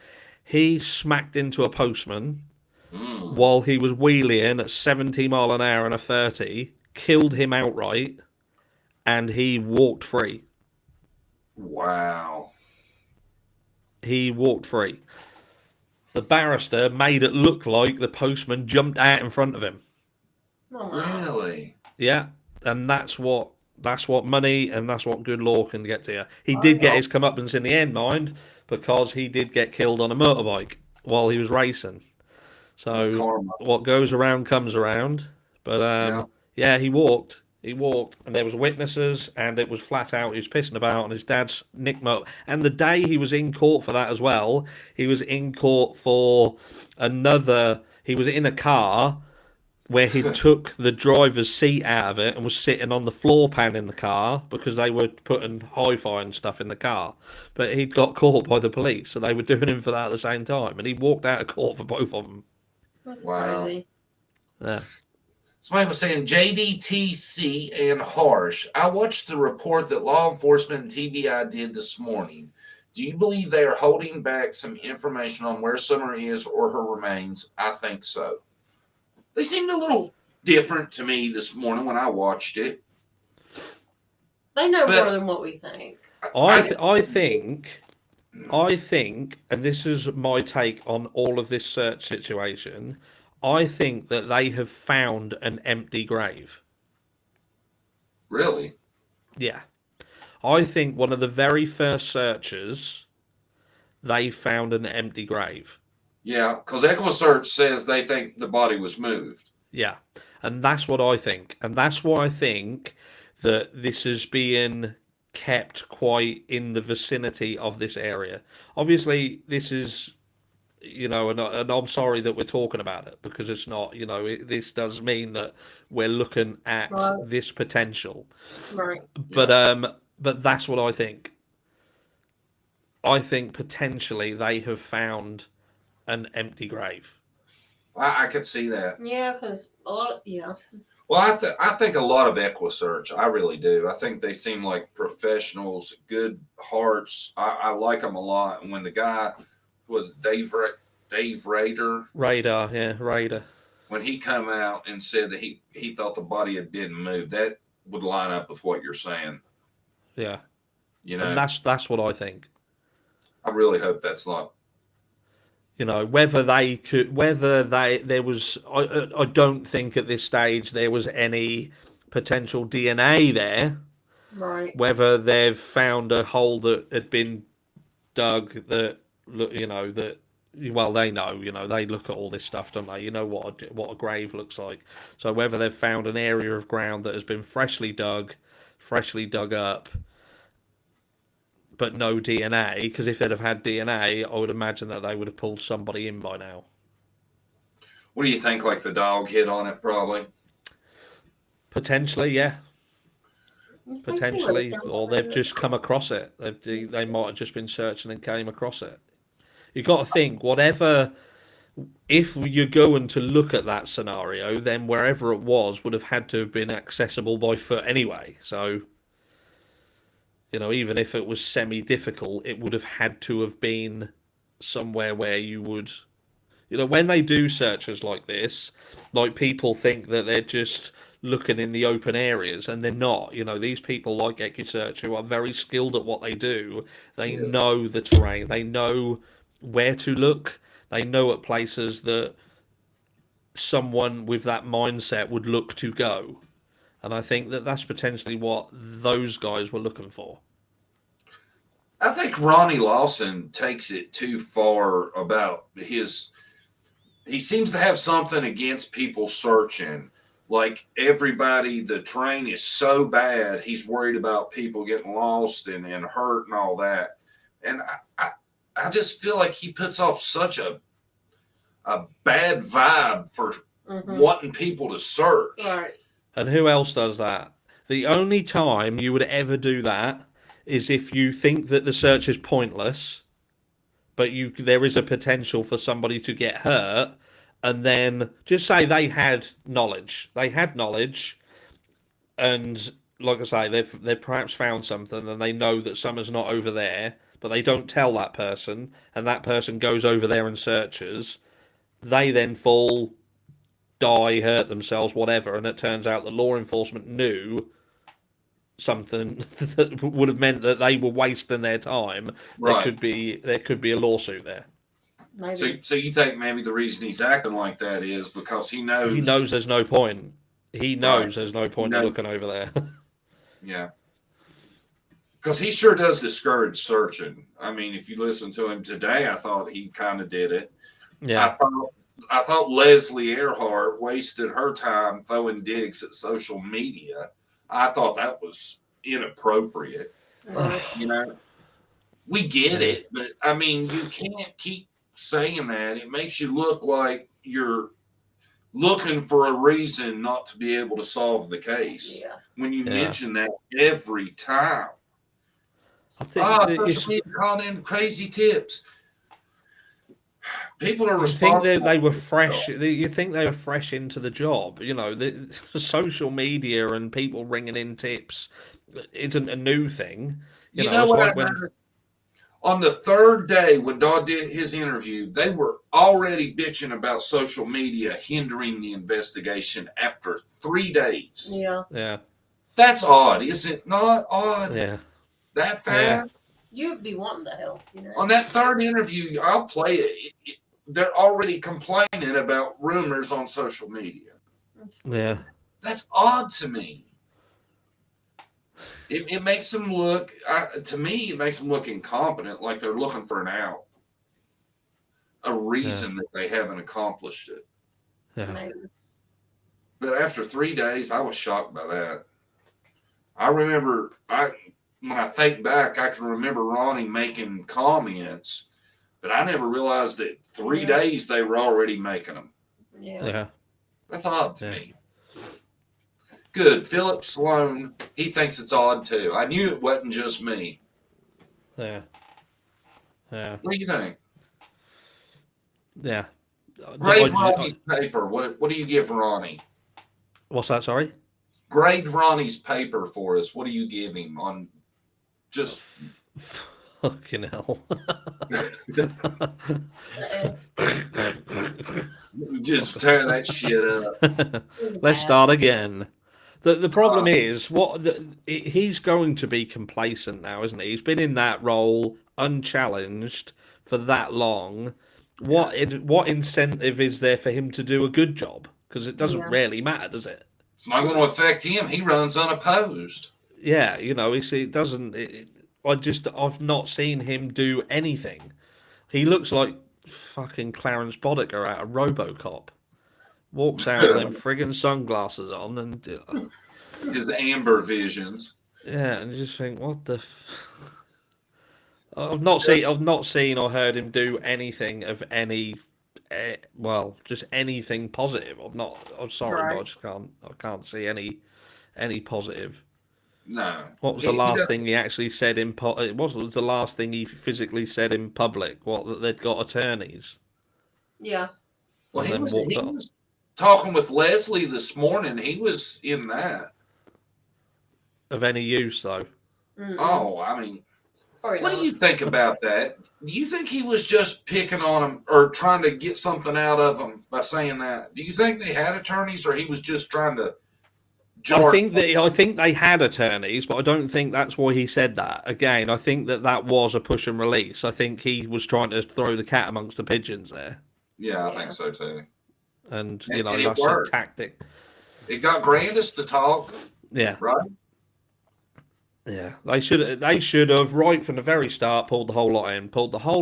He smacked into a postman while he was wheeling at 70 mile an hour and a 30, killed him outright, and he walked free. Wow. He walked free. The barrister made it look like the postman jumped out in front of him. Oh my. Really? Yeah, and that's what money and that's what good law can get to you. He did get his comeuppance in the end, mind, because he did get killed on a motorbike while he was racing. That's So karma. what goes around comes around. But yeah, he walked. He walked, and there was witnesses, and it was flat out. He was pissing about on his dad's nick motor. And the day he was in court for that as well, he was in court for another. He was in a car where he took the driver's seat out of it and was sitting on the floor pan in the car because they were putting hi-fi and stuff in the car. But he'd got caught by the police, so they were doing him for that at the same time. And he walked out of court for both of them. That's Wow. crazy. Yeah. Somebody was saying JDTC and Harsh. I watched the report that law enforcement and TBI did this morning. Do you believe they are holding back some information on where Summer is or her remains? I think so. They seemed a little different to me this morning when I watched it. They know But- more than what we think. I think, and this is my take on all of this search situation, I think that they have found an empty grave. Really? Yeah. I think one of the very first searches, they found an empty grave. Yeah, because EquiSearch says they think the body was moved. Yeah. And that's what I think. And that's why I think that this is being kept quite in the vicinity of this area. Obviously, this is, and I'm sorry that we're talking about it because it's not, this does mean that we're looking at Right. this potential. Right. But that's what I think. I think potentially they have found an empty grave. I could see that. Yeah, because a lot. Yeah. Well, I think a lot of EquiSearch. I really do. I think they seem like professionals, good hearts. I like them a lot. And when the guy was Dave Rader, Raider. when he come out and said that he thought the body had been moved, that would line up with what you're saying. Yeah. And that's what I think. I really hope that's not. Whether there was, I don't think at this stage there was any potential DNA there. Right. Whether they've found a hole that had been dug that, that, well, they know, they look at all this stuff, don't they? You know what a grave looks like. So whether they've found an area of ground that has been freshly dug up, but no DNA, because if they'd have had DNA, I would imagine that they would have pulled somebody in by now. What do you think? Like the dog hit on it, probably. Potentially, yeah. Potentially, or they've just. just come across it. They might have just been searching and came across it. You've got to think, if you're going to look at that scenario, then wherever it was would have had to have been accessible by foot anyway. So, even if it was semi-difficult, it would have had to have been somewhere where you would, when they do searches like this, like people think that they're just looking in the open areas, and they're not. These people like EquiSearch who are very skilled at what they do, they know the terrain, they know where to look, they know at places that someone with that mindset would look to go. And I think that that's potentially what those guys were looking for. I think Ronnie Lawson takes it too far about his. He seems to have something against people searching. Like everybody, the terrain is so bad, he's worried about people getting lost and hurt and all that. And I just feel like he puts off such a bad vibe for wanting people to search. Right. And who else does that? The only time you would ever do that is if you think that the search is pointless, but there is a potential for somebody to get hurt, and then just say they had knowledge. They had knowledge, and like I say, they've perhaps found something, and they know that Summer's not over there, but they don't tell that person, and that person goes over there and searches. They then fall, die, hurt themselves, whatever, and it turns out that law enforcement knew something that would have meant that they were wasting their time. Right. There could be a lawsuit there. Maybe. So you think maybe the reason he's acting like that is because he knows There's no point. He knows Right. there's no point in looking over there. Yeah. Because he sure does discourage searching. I mean, if you listen to him today, I thought he kind of did it. Yeah. I thought Leslie Earhart wasted her time throwing digs at social media. I thought that was inappropriate. Right. You know, we get it, but I mean, you can't keep saying that. It makes you look like you're looking for a reason not to be able to solve the case. Yeah. When you Yeah. mention that every time. I think Social media calling in crazy tips. People are you think responsible. they were fresh. You think they were fresh into the job. You know, the social media and people ringing in tips isn't a new thing. You know it's what like I when noticed? On the third day when Dodd did his interview, they were already bitching about social media hindering the investigation after 3 days. Yeah. yeah, That's odd, is it not odd? yeah, That Yeah. fast? You'd be wanting to help, you know. On that third interview, I'll play it. They're already complaining about rumors on social media. yeah. That's odd to me. It makes them look, to me, it makes them look incompetent, like they're looking for an out, a reason that they haven't accomplished it. Yeah. Maybe. But after 3 days, I was shocked by that. I remember, when I think back, I can remember Ronnie making comments, but I never realized that 3 days they were already making them. Yeah. Yeah. That's odd to Yeah. me. Good. Philip Sloan, he thinks it's odd too. I knew it wasn't just me. Yeah. Yeah. What do you think? Yeah. Grade Ronnie's paper. What do you give Ronnie? What's that? Sorry. Grade Ronnie's paper for us. What do you give him on just Fucking hell. just tear that shit up? Let's start again. The problem is he's going to be complacent now, isn't he? He's been in that role unchallenged for that long. What incentive is there for him to do a good job? Because it doesn't really matter, does it? It's not going to affect him. He runs unopposed. Yeah, it doesn't. I've not seen him do anything. He looks like fucking Clarence Boddicker out of RoboCop. Walks out with them friggin' sunglasses on and His amber visions. yeah, and you just think, what the? I've not seen or heard him do anything of any, just anything positive. I'm sorry, Right. but I can't see any positive. No. What was the last thing he actually said what was the last thing he physically said in public? What, that they'd got attorneys? Yeah. Well, And he then was walked up. talking with Leslie this morning. He was in that. Of any use, though? Oh, I mean, Probably what not. do you think about that? Do you think he was just picking on him or trying to get something out of him by saying that? Do you think they had attorneys or he was just trying to I think they had attorneys, but I don't think that's why he said that. Again, I think that was a push and release. I think he was trying to throw the cat amongst the pigeons there. Yeah, I think so too. And And it that's a worked. tactic. It got Grandis to talk, Yeah. right? Yeah. They should have right from the very start pulled the whole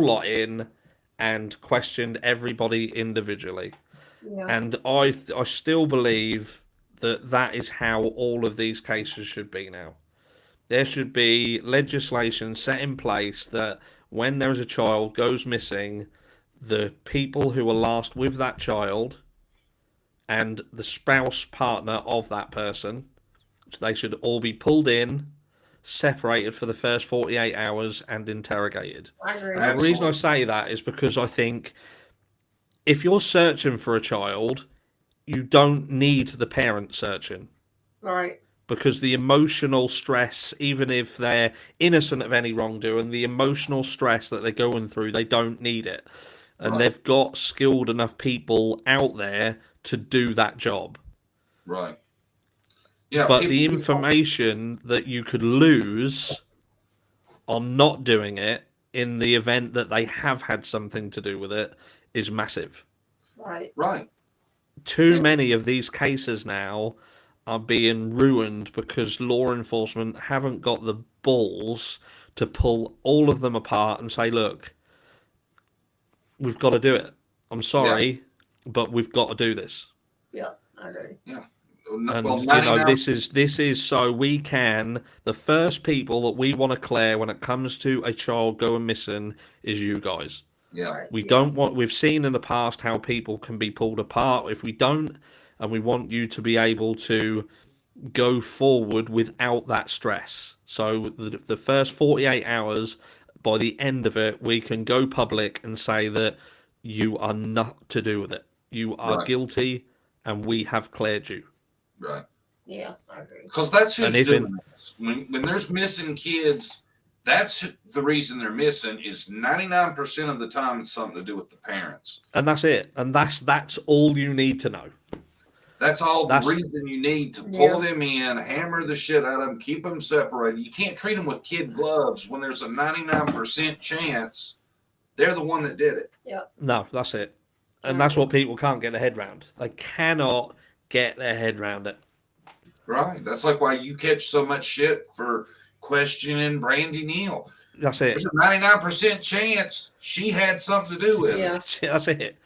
lot in and questioned everybody individually. Yeah. And I still believe that is how all of these cases should be now. There should be legislation set in place that when there is a child goes missing, the people who are last with that child and the spouse partner of that person, they should all be pulled in, separated for the first 48 hours and interrogated. I agree. And the reason I say that is because I think if you're searching for a child, you don't need the parent searching. Right. Because the emotional stress, even if they're innocent of any wrongdoing, the emotional stress that they're going through, they don't need it. And they've got skilled enough people out there to do that job. Right. Yeah. But the information that you could lose on not doing it in the event that they have had something to do with it is massive. Right. Right. Too many of these cases now are being ruined because law enforcement haven't got the balls to pull all of them apart and say, look, we've got to do it. I'm sorry, but we've got to do this. Yeah, I agree. Yeah. And Well, you know, 99 this is so we can. The first people that we want to clear when it comes to a child going missing is you guys. Yeah. Right. We don't want. We've seen in the past how people can be pulled apart if we don't, and we want you to be able to go forward without that stress. So the first 48 hours, by the end of it, we can go public and say that you are not to do with it. You are Right. guilty, and we have cleared you. Right. Yeah, I agree. Because that's who's And if doing this. When there's missing kids, that's the reason they're missing. Is 99% of the time it's something to do with the parents. And that's it. And that's all you need to know. That's all That's- the reason you need to pull them in, hammer the shit out of them, keep them separated. You can't treat them with kid gloves when there's a 99% chance they're the one that did it. No, that's it. And that's what people can't get their head round. They cannot get their head round it. Right. That's like why you catch so much shit for questioning Brandy Neal. That's it. There's a 99% chance she had something to do with it. Yeah. That's it.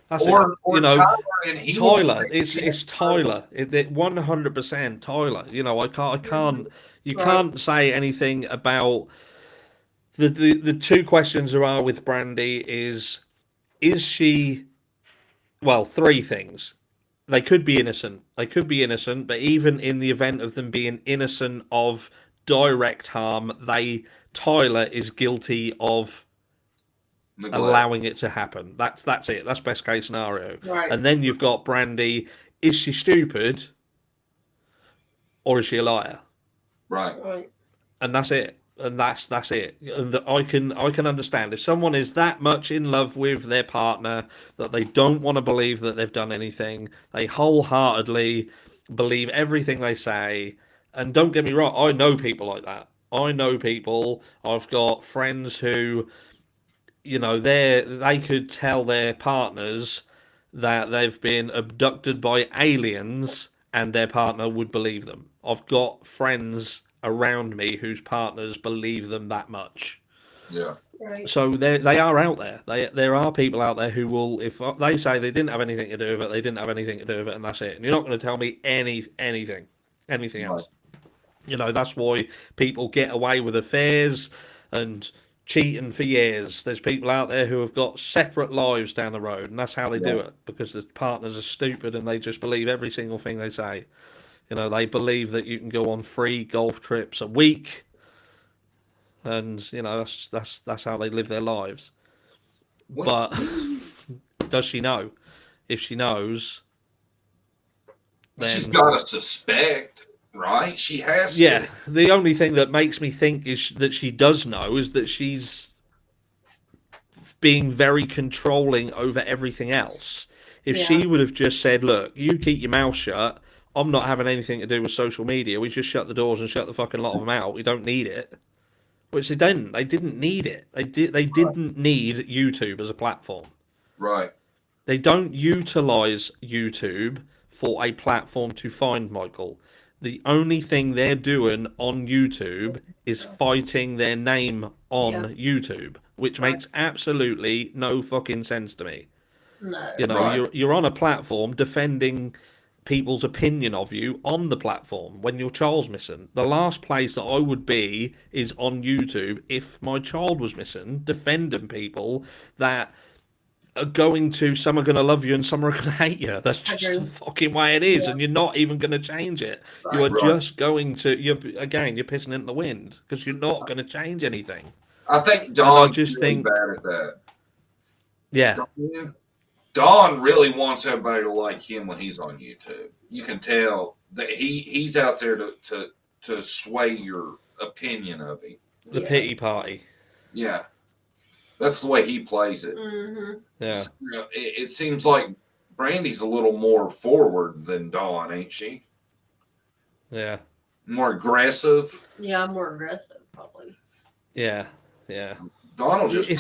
That's Or it. You know, Tyler and he Tyler. It's Tyler. It 100% Tyler. You know, I can't. You can't say anything about the two questions there are with Brandy. Is she? Well, three things. They could be innocent. They could be innocent, but even in the event of them being innocent of direct harm, Tyler is guilty of neglect. allowing it to happen. That's it. That's best case scenario. Right. And then you've got Brandy. Is she stupid, or is she a liar? Right. Right. And that's it. And that's it. And I can understand if someone is that much in love with their partner that they don't want to believe that they've done anything. They wholeheartedly believe everything they say. And don't get me wrong, I know people like that. I know people. I've got friends who, you know, they could tell their partners that they've been abducted by aliens, and their partner would believe them. I've got friends around me whose partners believe them that much. Yeah. Right. So they are out there. There are people out there who will, if they say they didn't have anything to do with it, they didn't have anything to do with it, and that's it. And you're not going to tell me anything else. You know, that's why people get away with affairs and cheating for years. There's people out there who have got separate lives down the road, and that's how they do it, because the partners are stupid and they just believe every single thing they say. You know, they believe that you can go on 3 golf trips a week, and you know that's how they live their lives. What? But does she know? If she knows, then She's got to suspect, right? She has yeah. to. The only thing that makes me think is that she does know is that she's being very controlling over everything else. If she would have just said, "Look, you keep your mouth shut. I'm not having anything to do with social media. We just shut the doors and shut the fucking lot of them out. We don't need it." Which they didn't. They didn't need it. They didn't need YouTube as a platform. Right. They don't utilize YouTube for a platform to find Michael. The only thing they're doing on YouTube is fighting their name on YouTube, which makes absolutely no fucking sense to me. No. You know, Right. you're on a platform defending people's opinion of you on the platform when your child's missing. The last place that I would be is on YouTube if my child was missing, defending people that some are going to love you and some are going to hate you. That's I just the agree. fucking way it is, Yeah. and you're not even going to change it. You are Right. just going to, you're pissing in the wind because you're not going to change anything. I think And I Don's just really think, bad at that. yeah, Don't you? Don really wants everybody to like him when he's on YouTube. You can tell that he's out there to sway your opinion of him. the Yeah. pity party. Yeah, that's the way he plays it. Mm-hmm. Yeah, So, it seems like Brandy's a little more forward than Dawn, ain't she? yeah, More aggressive. Yeah, I'm more aggressive, probably. yeah, yeah. Dawn will just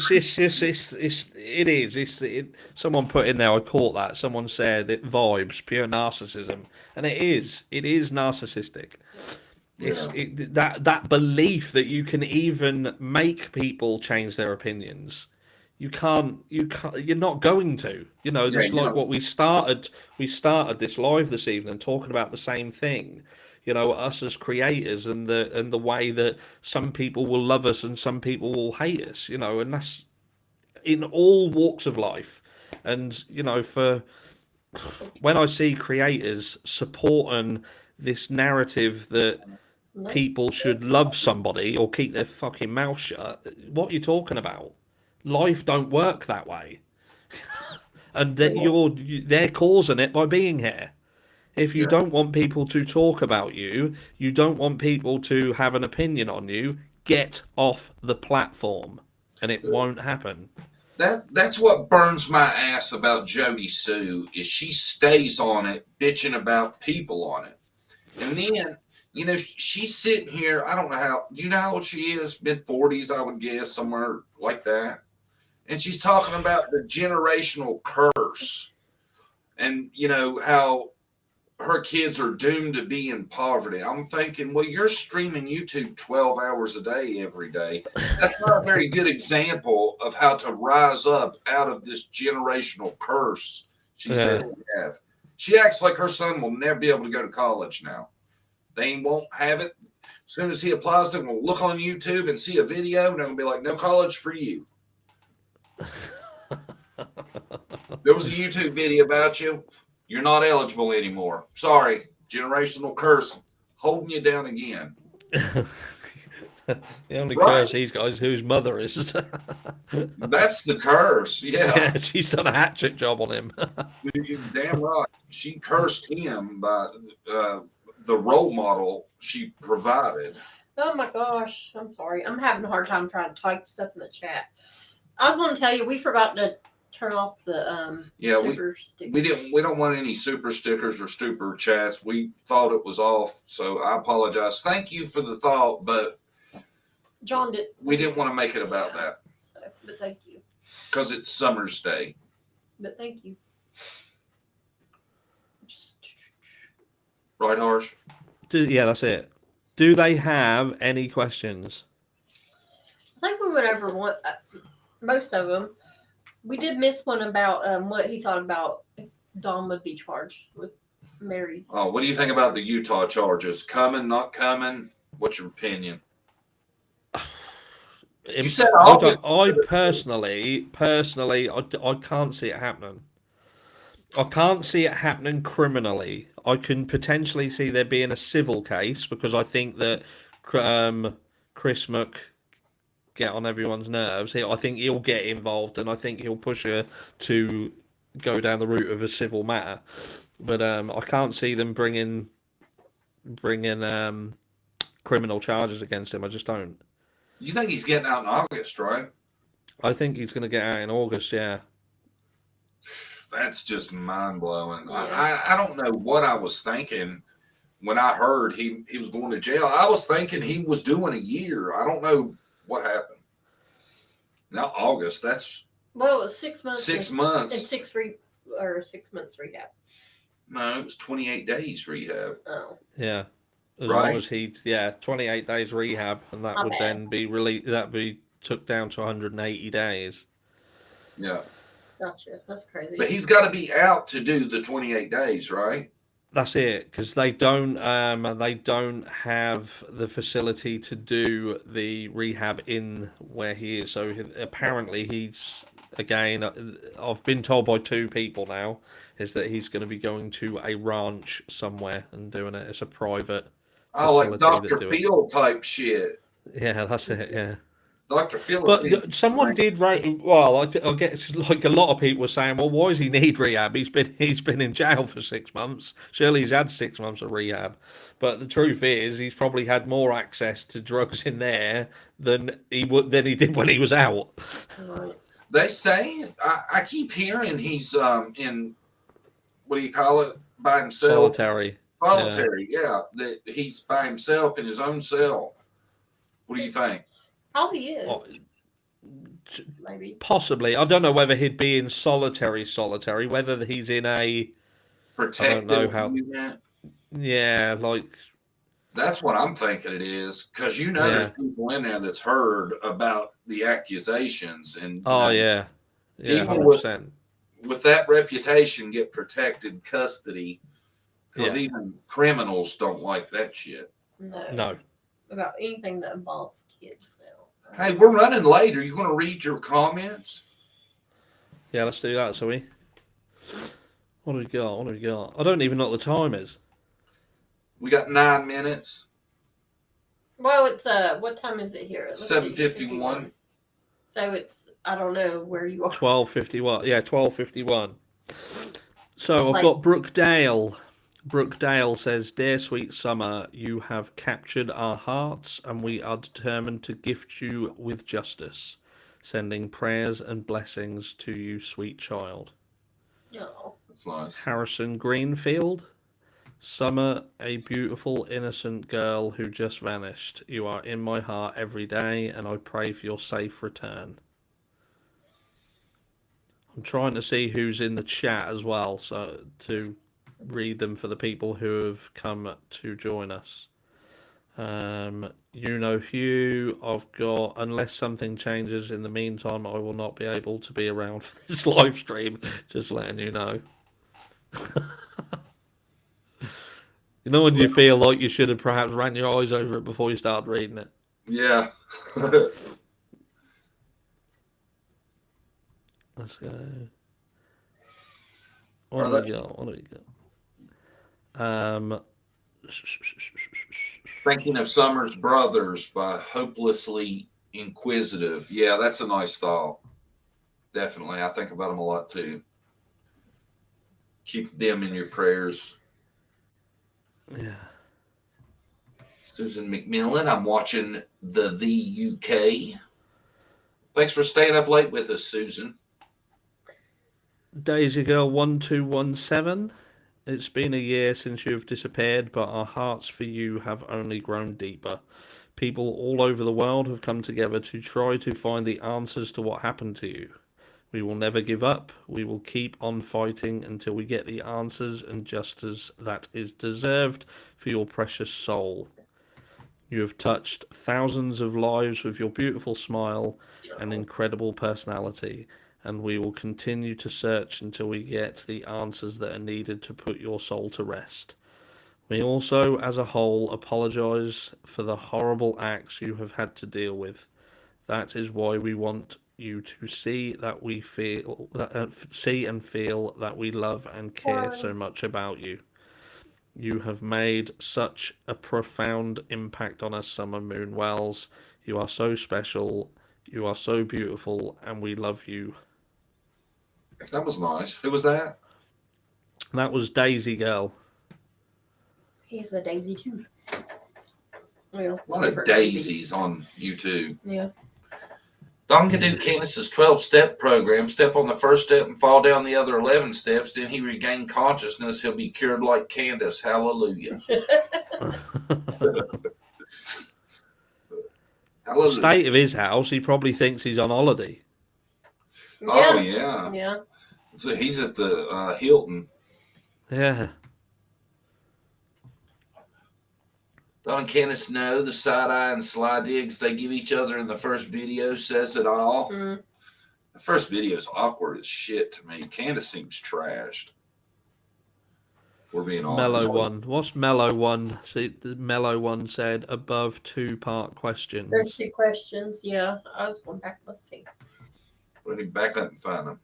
Someone put in there. I caught that. Someone said it vibes pure narcissism, and it is. It is narcissistic. It's yeah. that belief that you can even make people change their opinions. You can't. You're not going to. Yeah, just you like know, what we started. We started this live this evening talking about the same thing. Us as creators and the way that some people will love us and some people will hate us. And that's in all walks of life. And for when I see creators supporting this narrative that No. people should love somebody or keep their fucking mouth shut, what are you talking about? Life don't work that way, and that they're causing it by being here. If you yeah. don't want people to talk about you, you don't want people to have an opinion on you, get off the platform, and it won't happen. That's what burns my ass about Jody Sue is she stays on it, bitching about people on it. And then, she's sitting here. I don't know do you know how old she is? Mid-40s, I would guess, somewhere like that. And she's talking about the generational curse and, how her kids are doomed to be in poverty. I'm thinking, well, you're streaming YouTube 12 hours a day every day. That's not a very good example of how to rise up out of this generational curse she says we have. She acts like her son will never be able to go to college now. They won't have it. As soon as he applies, they're going to look on YouTube and see a video, and they're going to be like, no college for you. There was a YouTube video about you. You're not eligible anymore. Sorry. Generational curse holding you down again. The only Right. curse he's got is whose mother is. That's the curse. Yeah. Yeah, she's done a hat trick job on him. You're damn right. She cursed him by the role model she provided. Oh my gosh, I'm sorry. I'm having a hard time trying to type stuff in the chat. I was going to tell you, we forgot to turn off the super stickers. We don't want any super stickers or super chats. We thought it was off, so I apologize. Thank you for the thought, but John did. we didn't want to make it about that So, but thank you. because it's Summer's Day. But thank you. Right, Harsh? Yeah, that's it. Do they have any questions? I think we went over most of them. We did miss one about what he thought about if Dawn would be charged with married. Oh, what do you think about the Utah charges? Coming, not coming? What's your opinion? You said I personally, I can't see it happening. I can't see it happening criminally. I can potentially see there being a civil case because I think that Chris Muck get on everyone's nerves. I think he'll get involved, and I think he'll push her to go down the route of a civil matter. But I can't see them bringing criminal charges against him. I just don't. You think he's getting out in August, right? I think he's going to get out in August. Yeah. That's just mind blowing. Yeah. I don't know what I was thinking when I heard he was going to jail. I was thinking he was doing a year. I don't know what happened. Now August. That's Well, it was 6 months. 6 and months. 6 months rehab. No, it was 28 days rehab. Oh. Yeah. As Right. long as 28 days rehab, and that Not would bad. then be released. That be took down to 180 days. Yeah, Gotcha. That's crazy. but he's got to be out to do the 28 days, right? That's it, because they don't have the facility to do the rehab in where he is. So apparently again, I've been told by 2 people now, is that he's going to be going to a ranch somewhere and doing it as a private Oh, like facility that Dr. do it. Phil type shit. Yeah, that's it. Yeah. Dr. Phil. But someone did rate. Well, I get like a lot of people were saying, "Well, why does he need rehab? He's been in jail for 6 months. Surely he's had 6 months of rehab." But the truth is, he's probably had more access to drugs in there than he did when he was out. They say I keep hearing he's in, what do you call it, by himself. Solitary. Solitary, yeah. That he's by himself in his own cell. What do you think? Probably is. Oh, Maybe. possibly. I don't know whether he'd be in solitary, whether he's in a. Protective I don't know how. unit? Yeah, like. That's what I'm thinking it is, because there's people in there that's heard about the accusations, and Oh yeah, people 100%. with that reputation get protected custody, because Yeah. even criminals don't like that shit. No. About anything that involves kids now. Hey, we're running late. Are you going to read your comments? Yeah, let's do that, shall we? What do we got? I don't even know what the time is. We got 9 minutes. Well, it's what time is it here? Let's see, 7:51. So it's, I don't know where you are. 12:51. Yeah, 12:51. So I've Like- got Brooke Dale. Brooke Dale says, "Dear sweet Summer, you have captured our hearts, and we are determined to gift you with justice. Sending prayers and blessings to you, sweet child." No. That's nice. Harrison Greenfield. "Summer, a beautiful, innocent girl who just vanished. You are in my heart every day, and I pray for your safe return." I'm trying to see who's in the chat as well, so to read them for the people who have come to join us. Hugh, I've got, "Unless something changes in the meantime, I will not be able to be around for this live stream. Just letting you know." You know when you feel like you should have perhaps ran your eyes over it before you start reading it? Yeah. Let's go. What do we got? Thinking of Summer's Brothers by Hopelessly Inquisitive. Yeah, that's a nice thought. Definitely. I think about them a lot too. Keep them in your prayers. Yeah. Susan McMillan, I'm watching the UK. Thanks for staying up late with us, Susan. Daisy Girl 1217. "It's been a year since you have disappeared, but our hearts for you have only grown deeper. People all over the world have come together to try to find the answers to what happened to you. We will never give up. We will keep on fighting until we get the answers and justice that is deserved for your precious soul. You have touched thousands of lives with your beautiful smile and incredible personality, and we will continue to search until we get the answers that are needed to put your soul to rest. We also, as a whole, apologize for the horrible acts you have had to deal with. That is why we want you to see that we feel that see and feel that we love and care so much about you. You have made such a profound impact on us, Summer Moon Wells. You are so special. You are so beautiful, and we love you." That was nice. Who was that? That was Daisy Girl. He's a daisy too. Well, A lot of different daisies on YouTube. Yeah. Don can do Candace's 12-step program. Step on the first step and fall down the other 11 steps. Then he regain consciousness. He'll be cured like Candace. Hallelujah. Hallelujah. State of his house, he probably thinks he's on holiday. Oh, yeah. Yeah. So he's at the Hilton. Yeah. Don and Candace know the side eye and sly digs they give each other in the first video says it all. Mm. The first video is awkward as shit to me. Candace seems trashed. If we're being honest. Mellow one. What's mellow one? See, the mellow one said above 2-part questions. There's 2 questions. Yeah. I was going back. Let's see. We need to back up and find them.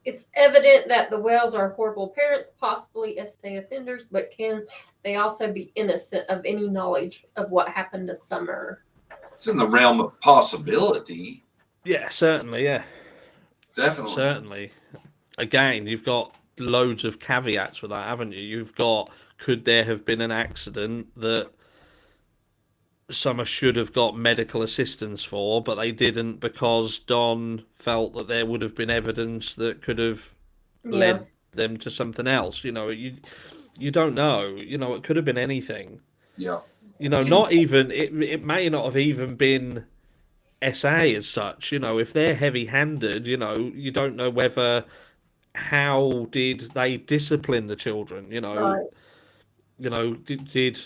It's evident that the Wells are horrible parents, possibly SA offenders, but can they also be innocent of any knowledge of what happened this summer? It's in the realm of possibility. Yeah, certainly. Yeah, Definitely. certainly. Again, you've got loads of caveats with that, haven't you? You've got, could there have been an accident that Summer should have got medical assistance for, but they didn't because Don felt that there would have been evidence that could have led them to something else. You know, you don't know. You know, it could have been anything. Yeah. You know, not even it may not have even been SA as such. You know, if they're heavy-handed, you know, you don't know whether how did they discipline the children. You know, Right. you know, did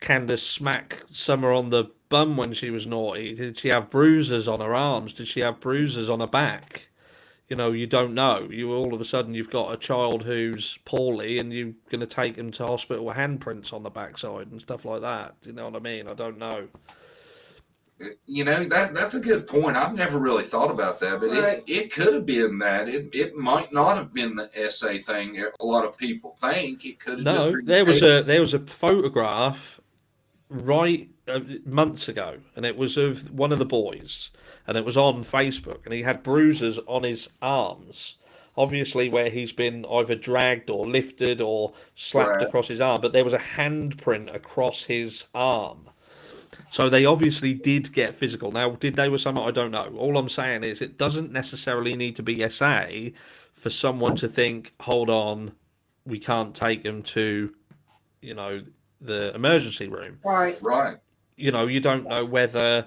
Candace smack Summer on the bum when she was naughty? Did she have bruises on her arms? Did she have bruises on her back? You know, you don't know. You all of a sudden you've got a child who's poorly, and you're going to take him to hospital with handprints on the backside and stuff like that. Do you know what I mean? I don't know. You know, that's a good point. I've never really thought about that, but Right. it could have been that. It might not have been the SA thing. A lot of people think it could have just No, been there was a photograph right months ago, and it was of one of the boys, and it was on Facebook, and he had bruises on his arms, obviously where he's been either dragged or lifted or slapped Right. across his arm, but there was a handprint across his arm. So they obviously did get physical. Now, did they with someone? I don't know. All I'm saying is it doesn't necessarily need to be SA for someone to think, hold on, we can't take him to, you know, the emergency room. Right. right. You know, you don't know whether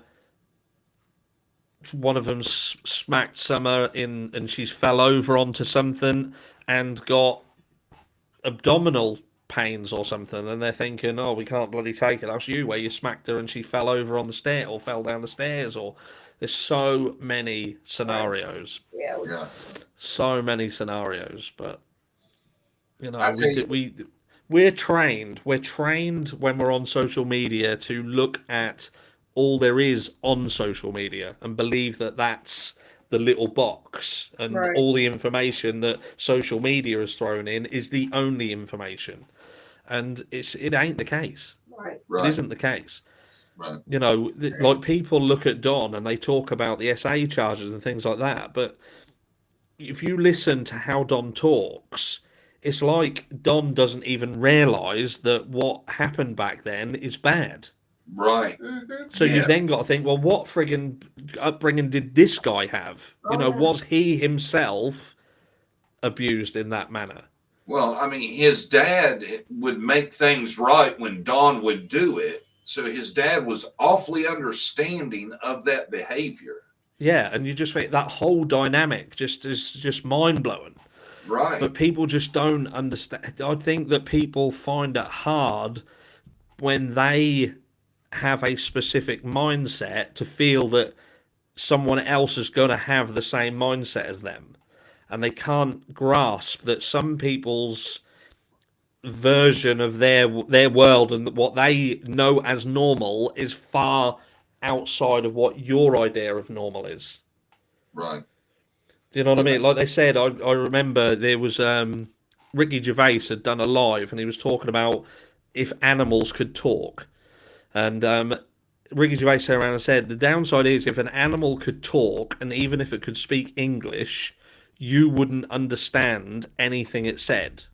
one of them smacked Summer in and she's fell over onto something and got abdominal pains or something, and they're thinking, oh, we can't bloody take it. That's you, where you smacked her and she fell over on the stair or fell down the stairs. Or there's so many scenarios. Yeah. Yeah. So many scenarios, but you know, I think- we're trained when we're on social media to look at all there is on social media and believe that that's the little box, and Right. all the information that social media has thrown in is the only information, and it ain't the case. Right. Right. It isn't the case. Right. You know, like people look at Don and they talk about the SA charges and things like that, but if you listen to how Don talks, it's like Don doesn't even realise that what happened back then is bad. Right. Mm-hmm. So Yeah. you've then got to think, well, what friggin' upbringing did this guy have? You know, yeah. was he himself abused in that manner? Well, I mean, his dad would make things right when Don would do it. So his dad was awfully understanding of that behavior. Yeah, and you just think that whole dynamic is just mind blowing. Right. But people just don't understand. I think that people find it hard when they have a specific mindset to feel that someone else is going to have the same mindset as them, and they can't grasp that some people's version of their world and what they know as normal is far outside of what your idea of normal is. Right. Do you know what I mean? Like they said, I remember there was Ricky Gervais had done a live, and he was talking about if animals could talk. And Ricky Gervais turned around and said, the downside is if an animal could talk, and even if it could speak English, you wouldn't understand anything it said.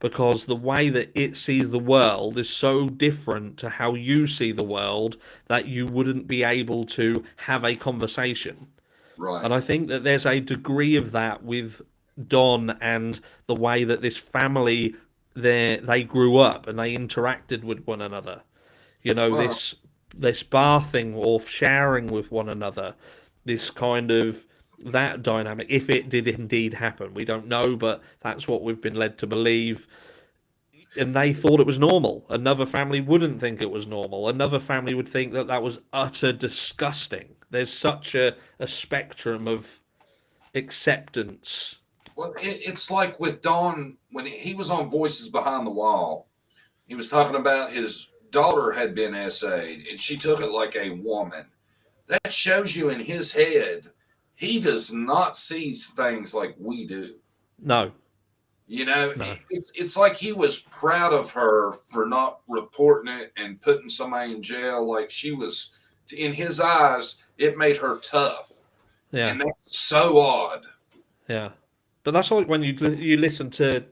Because the way that it sees the world is so different to how you see the world that you wouldn't be able to have a conversation. Right. And I think that there's a degree of that with Don and the way that this family, they grew up and they interacted with one another. You know, Well- this bathing or showering with one another, this kind of that dynamic, if it did indeed happen. We don't know, but that's what we've been led to believe. And they thought it was normal. Another family wouldn't think it was normal. Another family would think that that was utter disgusting. There's such a spectrum of acceptance. Well, it's like with Don, when he was on Voices Behind the Wall, he was talking about his daughter had been SA'd, and she took it like a woman. That shows you in his head he does not see things like we do. No. You know, No. it's like he was proud of her for not reporting it and putting somebody in jail. Like she was, in his eyes, it made her tough. Yeah. And that's so odd. Yeah. But that's like when you listen to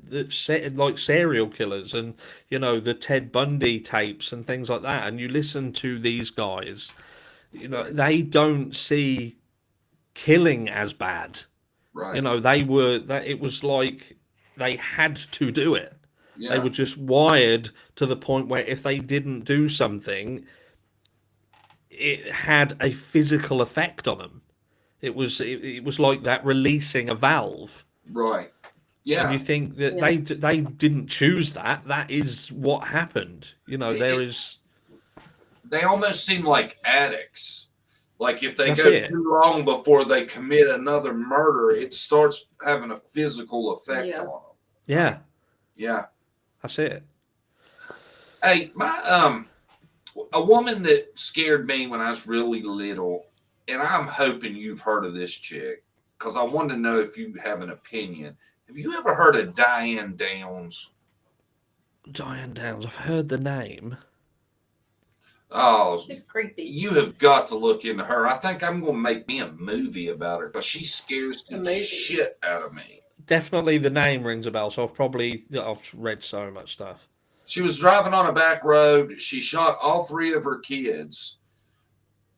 like serial killers and the Ted Bundy tapes and things like that, and you listen to these guys, Right. they don't see killing as bad. Right. They were that it was like they had to do it. They Yeah. were just wired to the point where if they didn't do something, it had a physical effect on them. It was like that releasing a valve. Right. And you Yeah. think that Yeah. they didn't choose that. That is what happened. There is. They almost seem like addicts. Like if they That's go it. too long before they commit another murder, it starts having a physical effect Yeah. on them. Yeah, Yeah. that's it. Hey, a woman that scared me when I was really little, and I'm hoping you've heard of this chick because I wanted to know if you have an opinion. Have you ever heard of Diane Downs? Diane Downs. I've heard the name. Oh, She's creepy. you have got to look into her. I think I'm going to make me a movie about her because she scares the shit out of me. Definitely, the name rings a bell. So I've read so much stuff. She was driving on a back road. She shot all three of her kids,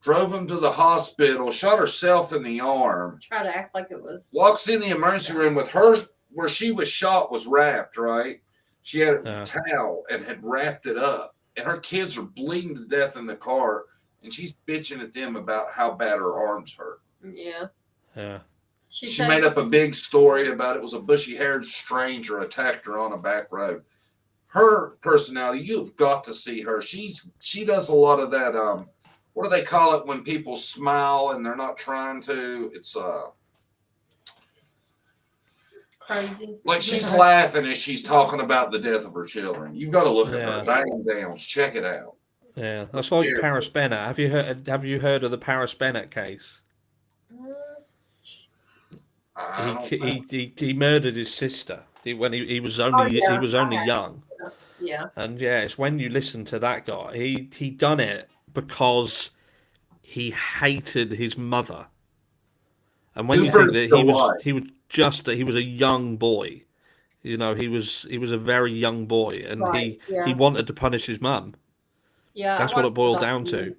drove them to the hospital, shot herself in the arm. Try to act like it was. Walks in the emergency room with her, where she was shot was wrapped, right? She had a towel and had wrapped it up. And her kids are bleeding to death in the car. And she's bitching at them about how bad her arms hurt. Yeah. Yeah. She made up a big story about it was a bushy-haired stranger attacked her on a back road. Her personality, you've got to see her. She does a lot of that. What do they call it when people smile and they're not trying to? It's crazy. like she's laughing as she's talking about the death of her children. You've got to look at her. Diane Downs, check it out. Yeah, that's like Paris Bennett. Have you heard of the Paris Bennett case? He murdered his sister when he was only young. Yeah. And yeah, it's when you listen to that guy, he done it because he hated his mother. And when you think that he was a young boy, he was a very young boy, and he wanted to punish his mum. Yeah, that's what it boiled down to.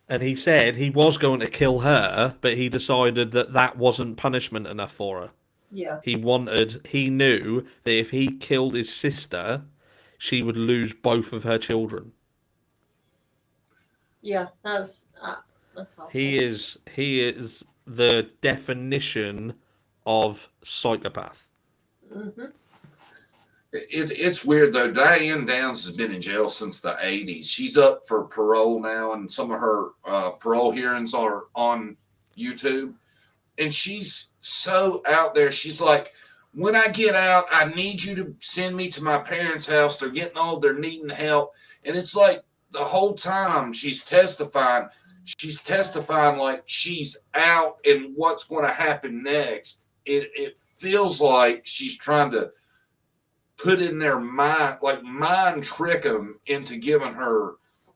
And he said he was going to kill her, but he decided that wasn't punishment enough for her. Yeah. He knew that if he killed his sister, she would lose both of her children. Yeah, that's awful. He is the definition of psychopath. Mm-hmm. It's weird though. Diane Downs has been in jail since the 80s. She's up for parole now, and some of her parole hearings are on YouTube. And she's so out there. She's like, when I get out, I need you to send me to my parents' house. They're getting old. They're needing help. And it's like the whole time she's testifying like she's out and what's going to happen next. It feels like she's trying to put in their mind, like mind trick them into giving her,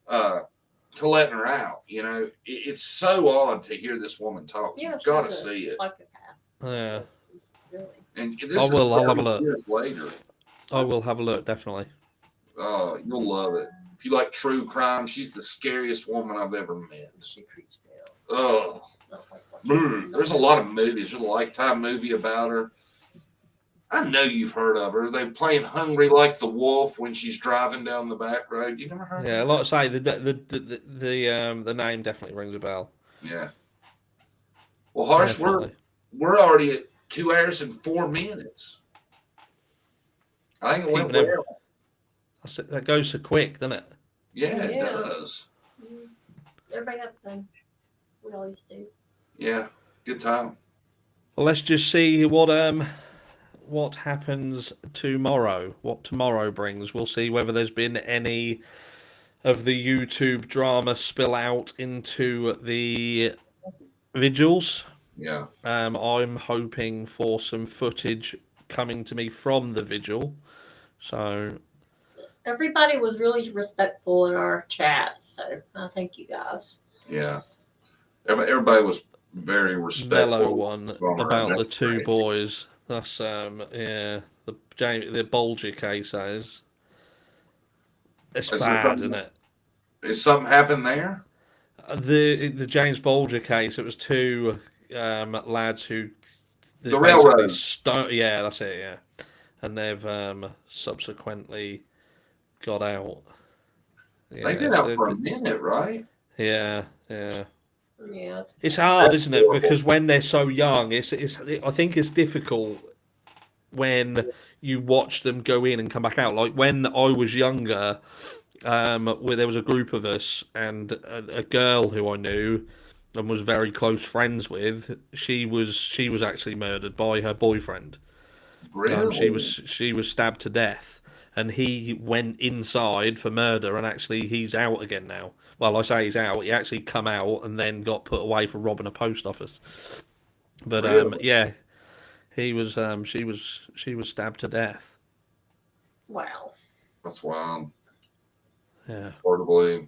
to letting her out. It's so odd to hear this woman talk. Yeah, You've got to see it. Psychopath. Yeah. Really. And this I'll have a 30 look. years later. I will have a look, definitely. Oh, you'll love it. If you like true crime, she's the scariest woman I've ever met. She creeps me out. Oh, there's a lot of movies. There's a Lifetime movie about her. I know you've heard of her. They're playing Hungry Like the Wolf when she's driving down the back road. You never heard of her? Yeah, like I say, the name definitely rings a bell. Yeah. Well, Harsh, we're already at 2 hours and 4 minutes. I think it went well. That goes so quick, doesn't it? Yeah, it does. Everybody have fun. We always do. Yeah, good time. Well, let's just see what happens tomorrow. What tomorrow brings. We'll see whether there's been any of the YouTube drama spill out into the vigils. Yeah. I'm hoping for some footage coming to me from the vigil. So Everybody was really respectful in our chat, so I thank you guys. Yeah. Everybody was very respectful. mellow one All right, about the that's two great. boys. That's yeah, the Bulger case is. It's Is there bad, isn't something? it? Is something happened there? The James Bulger case. It was two lads who they The basically railroad. stone. Yeah, that's it. Yeah, and they've subsequently got out. Yeah, They've been it's out for a minute, right? yeah, yeah. Yeah, It's hard, That's isn't it? horrible. Because when they're so young, I think it's difficult when you watch them go in and come back out. Like when I was younger, where there was a group of us and a girl who I knew and was very close friends with. She was actually murdered by her boyfriend. Really? She was stabbed to death, and he went inside for murder, and actually he's out again now. Well, I say he's out. He actually come out and then got put away for robbing a post office. But Really? yeah, he was she was stabbed to death. wow. That's wild. Yeah. It's hard to believe.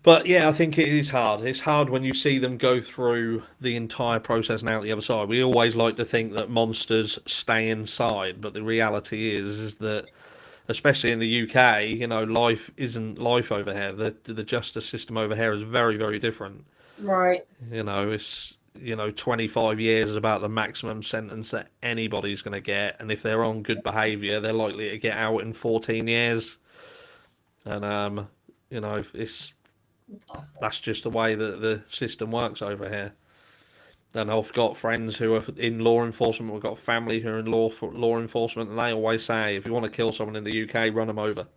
But yeah, I think it is hard. It's hard when you see them go through the entire process and out the other side. We always like to think that monsters stay inside, but the reality is that, especially in the UK, life isn't life over here. The justice system over here is very, very different. Right. It's 25 years is about the maximum sentence that anybody's going to get, and if they're on good behaviour, they're likely to get out in 14 years. And it's It's awful. that's just the way that the system works over here. And I've got friends who are in law enforcement. We've got family who are in law enforcement, and they always say, if you want to kill someone in the UK, run them over.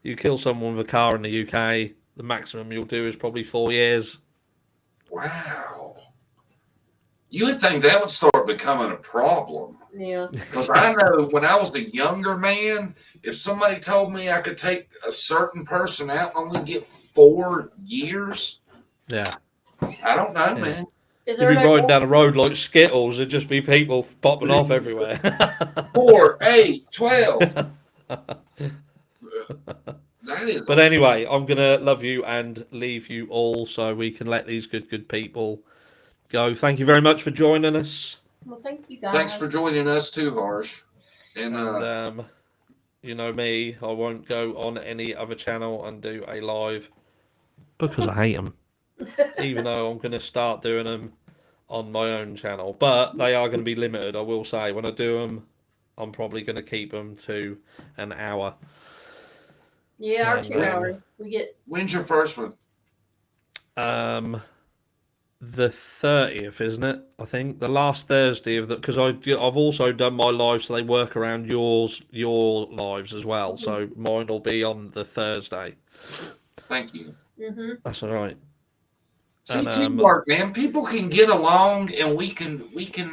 You kill someone with a car in the UK, the maximum you'll do is probably 4 years. Wow. You would think that would start becoming a problem. Yeah. Because I know when I was a younger man, if somebody told me I could take a certain person out and only get 4 years, Yeah, I don't know, yeah. man. Is You'd there be no riding down the road like Skittles. There'd just be people popping off everywhere. 4, 8, 12. That is. But anyway, I'm gonna love you and leave you all so we can let these good people go. Thank you very much for joining us. Well, thank you guys. Thanks for joining us too, Harsh. And And you know me, I won't go on any other channel and do a live because I hate them. Even though I'm gonna start doing them on my own channel, but they are going to be limited. I will say when I do them, I'm probably going to keep them to an hour. Yeah, our And, 2 hours. We get when's your first one? The 30th, isn't it? I think the last Thursday of the because I've also done my lives so they work around your lives as well. So mine will be on the Thursday. Thank you. That's all right. See, And, teamwork, man. People can get along, and we can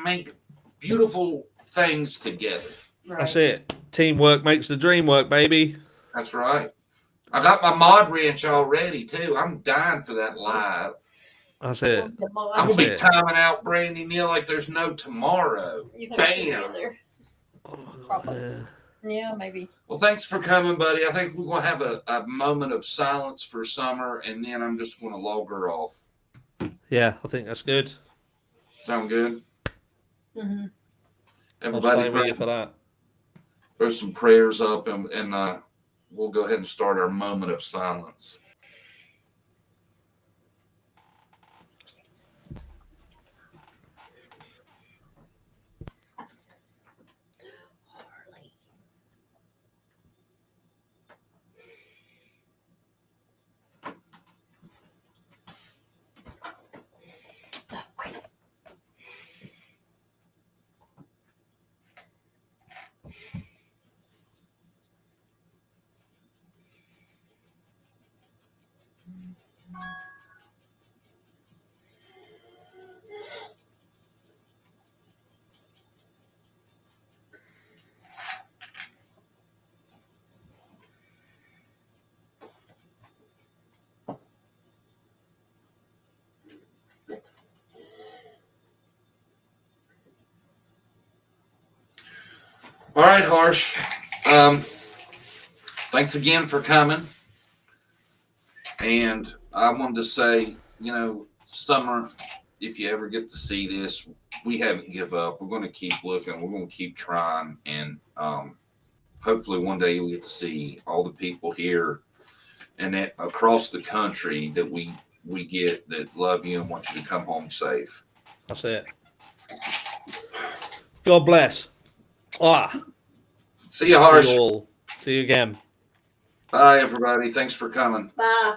make beautiful things together. That's it. Teamwork makes the dream work, baby. That's right. I got my mod wrench already too. I'm dying for that live. That's it. I'm gonna be That's it. timing out Brandy Neal like there's no tomorrow. You think she'll be in Bam. there? Probably. Yeah, maybe. Well, thanks for coming, buddy. I think we're gonna have a moment of silence for Summer, and then I'm just gonna log her off. Yeah, I think that's good. Sound good? Mm-hmm. Everybody, I'll stay with you for that. throw some prayers up, and we'll go ahead and start our moment of silence. All right, Harsh. Thanks again for coming. And I wanted to say, Summer, if you ever get to see this, we haven't give up. We're going to keep looking. We're going to keep trying. And hopefully one day you'll get to see all the people here and that across the country that we get that love you and want you to come home safe. That's it. God bless. See you, Harsh. See you all. See you again. Bye, everybody. Thanks for coming. Bye.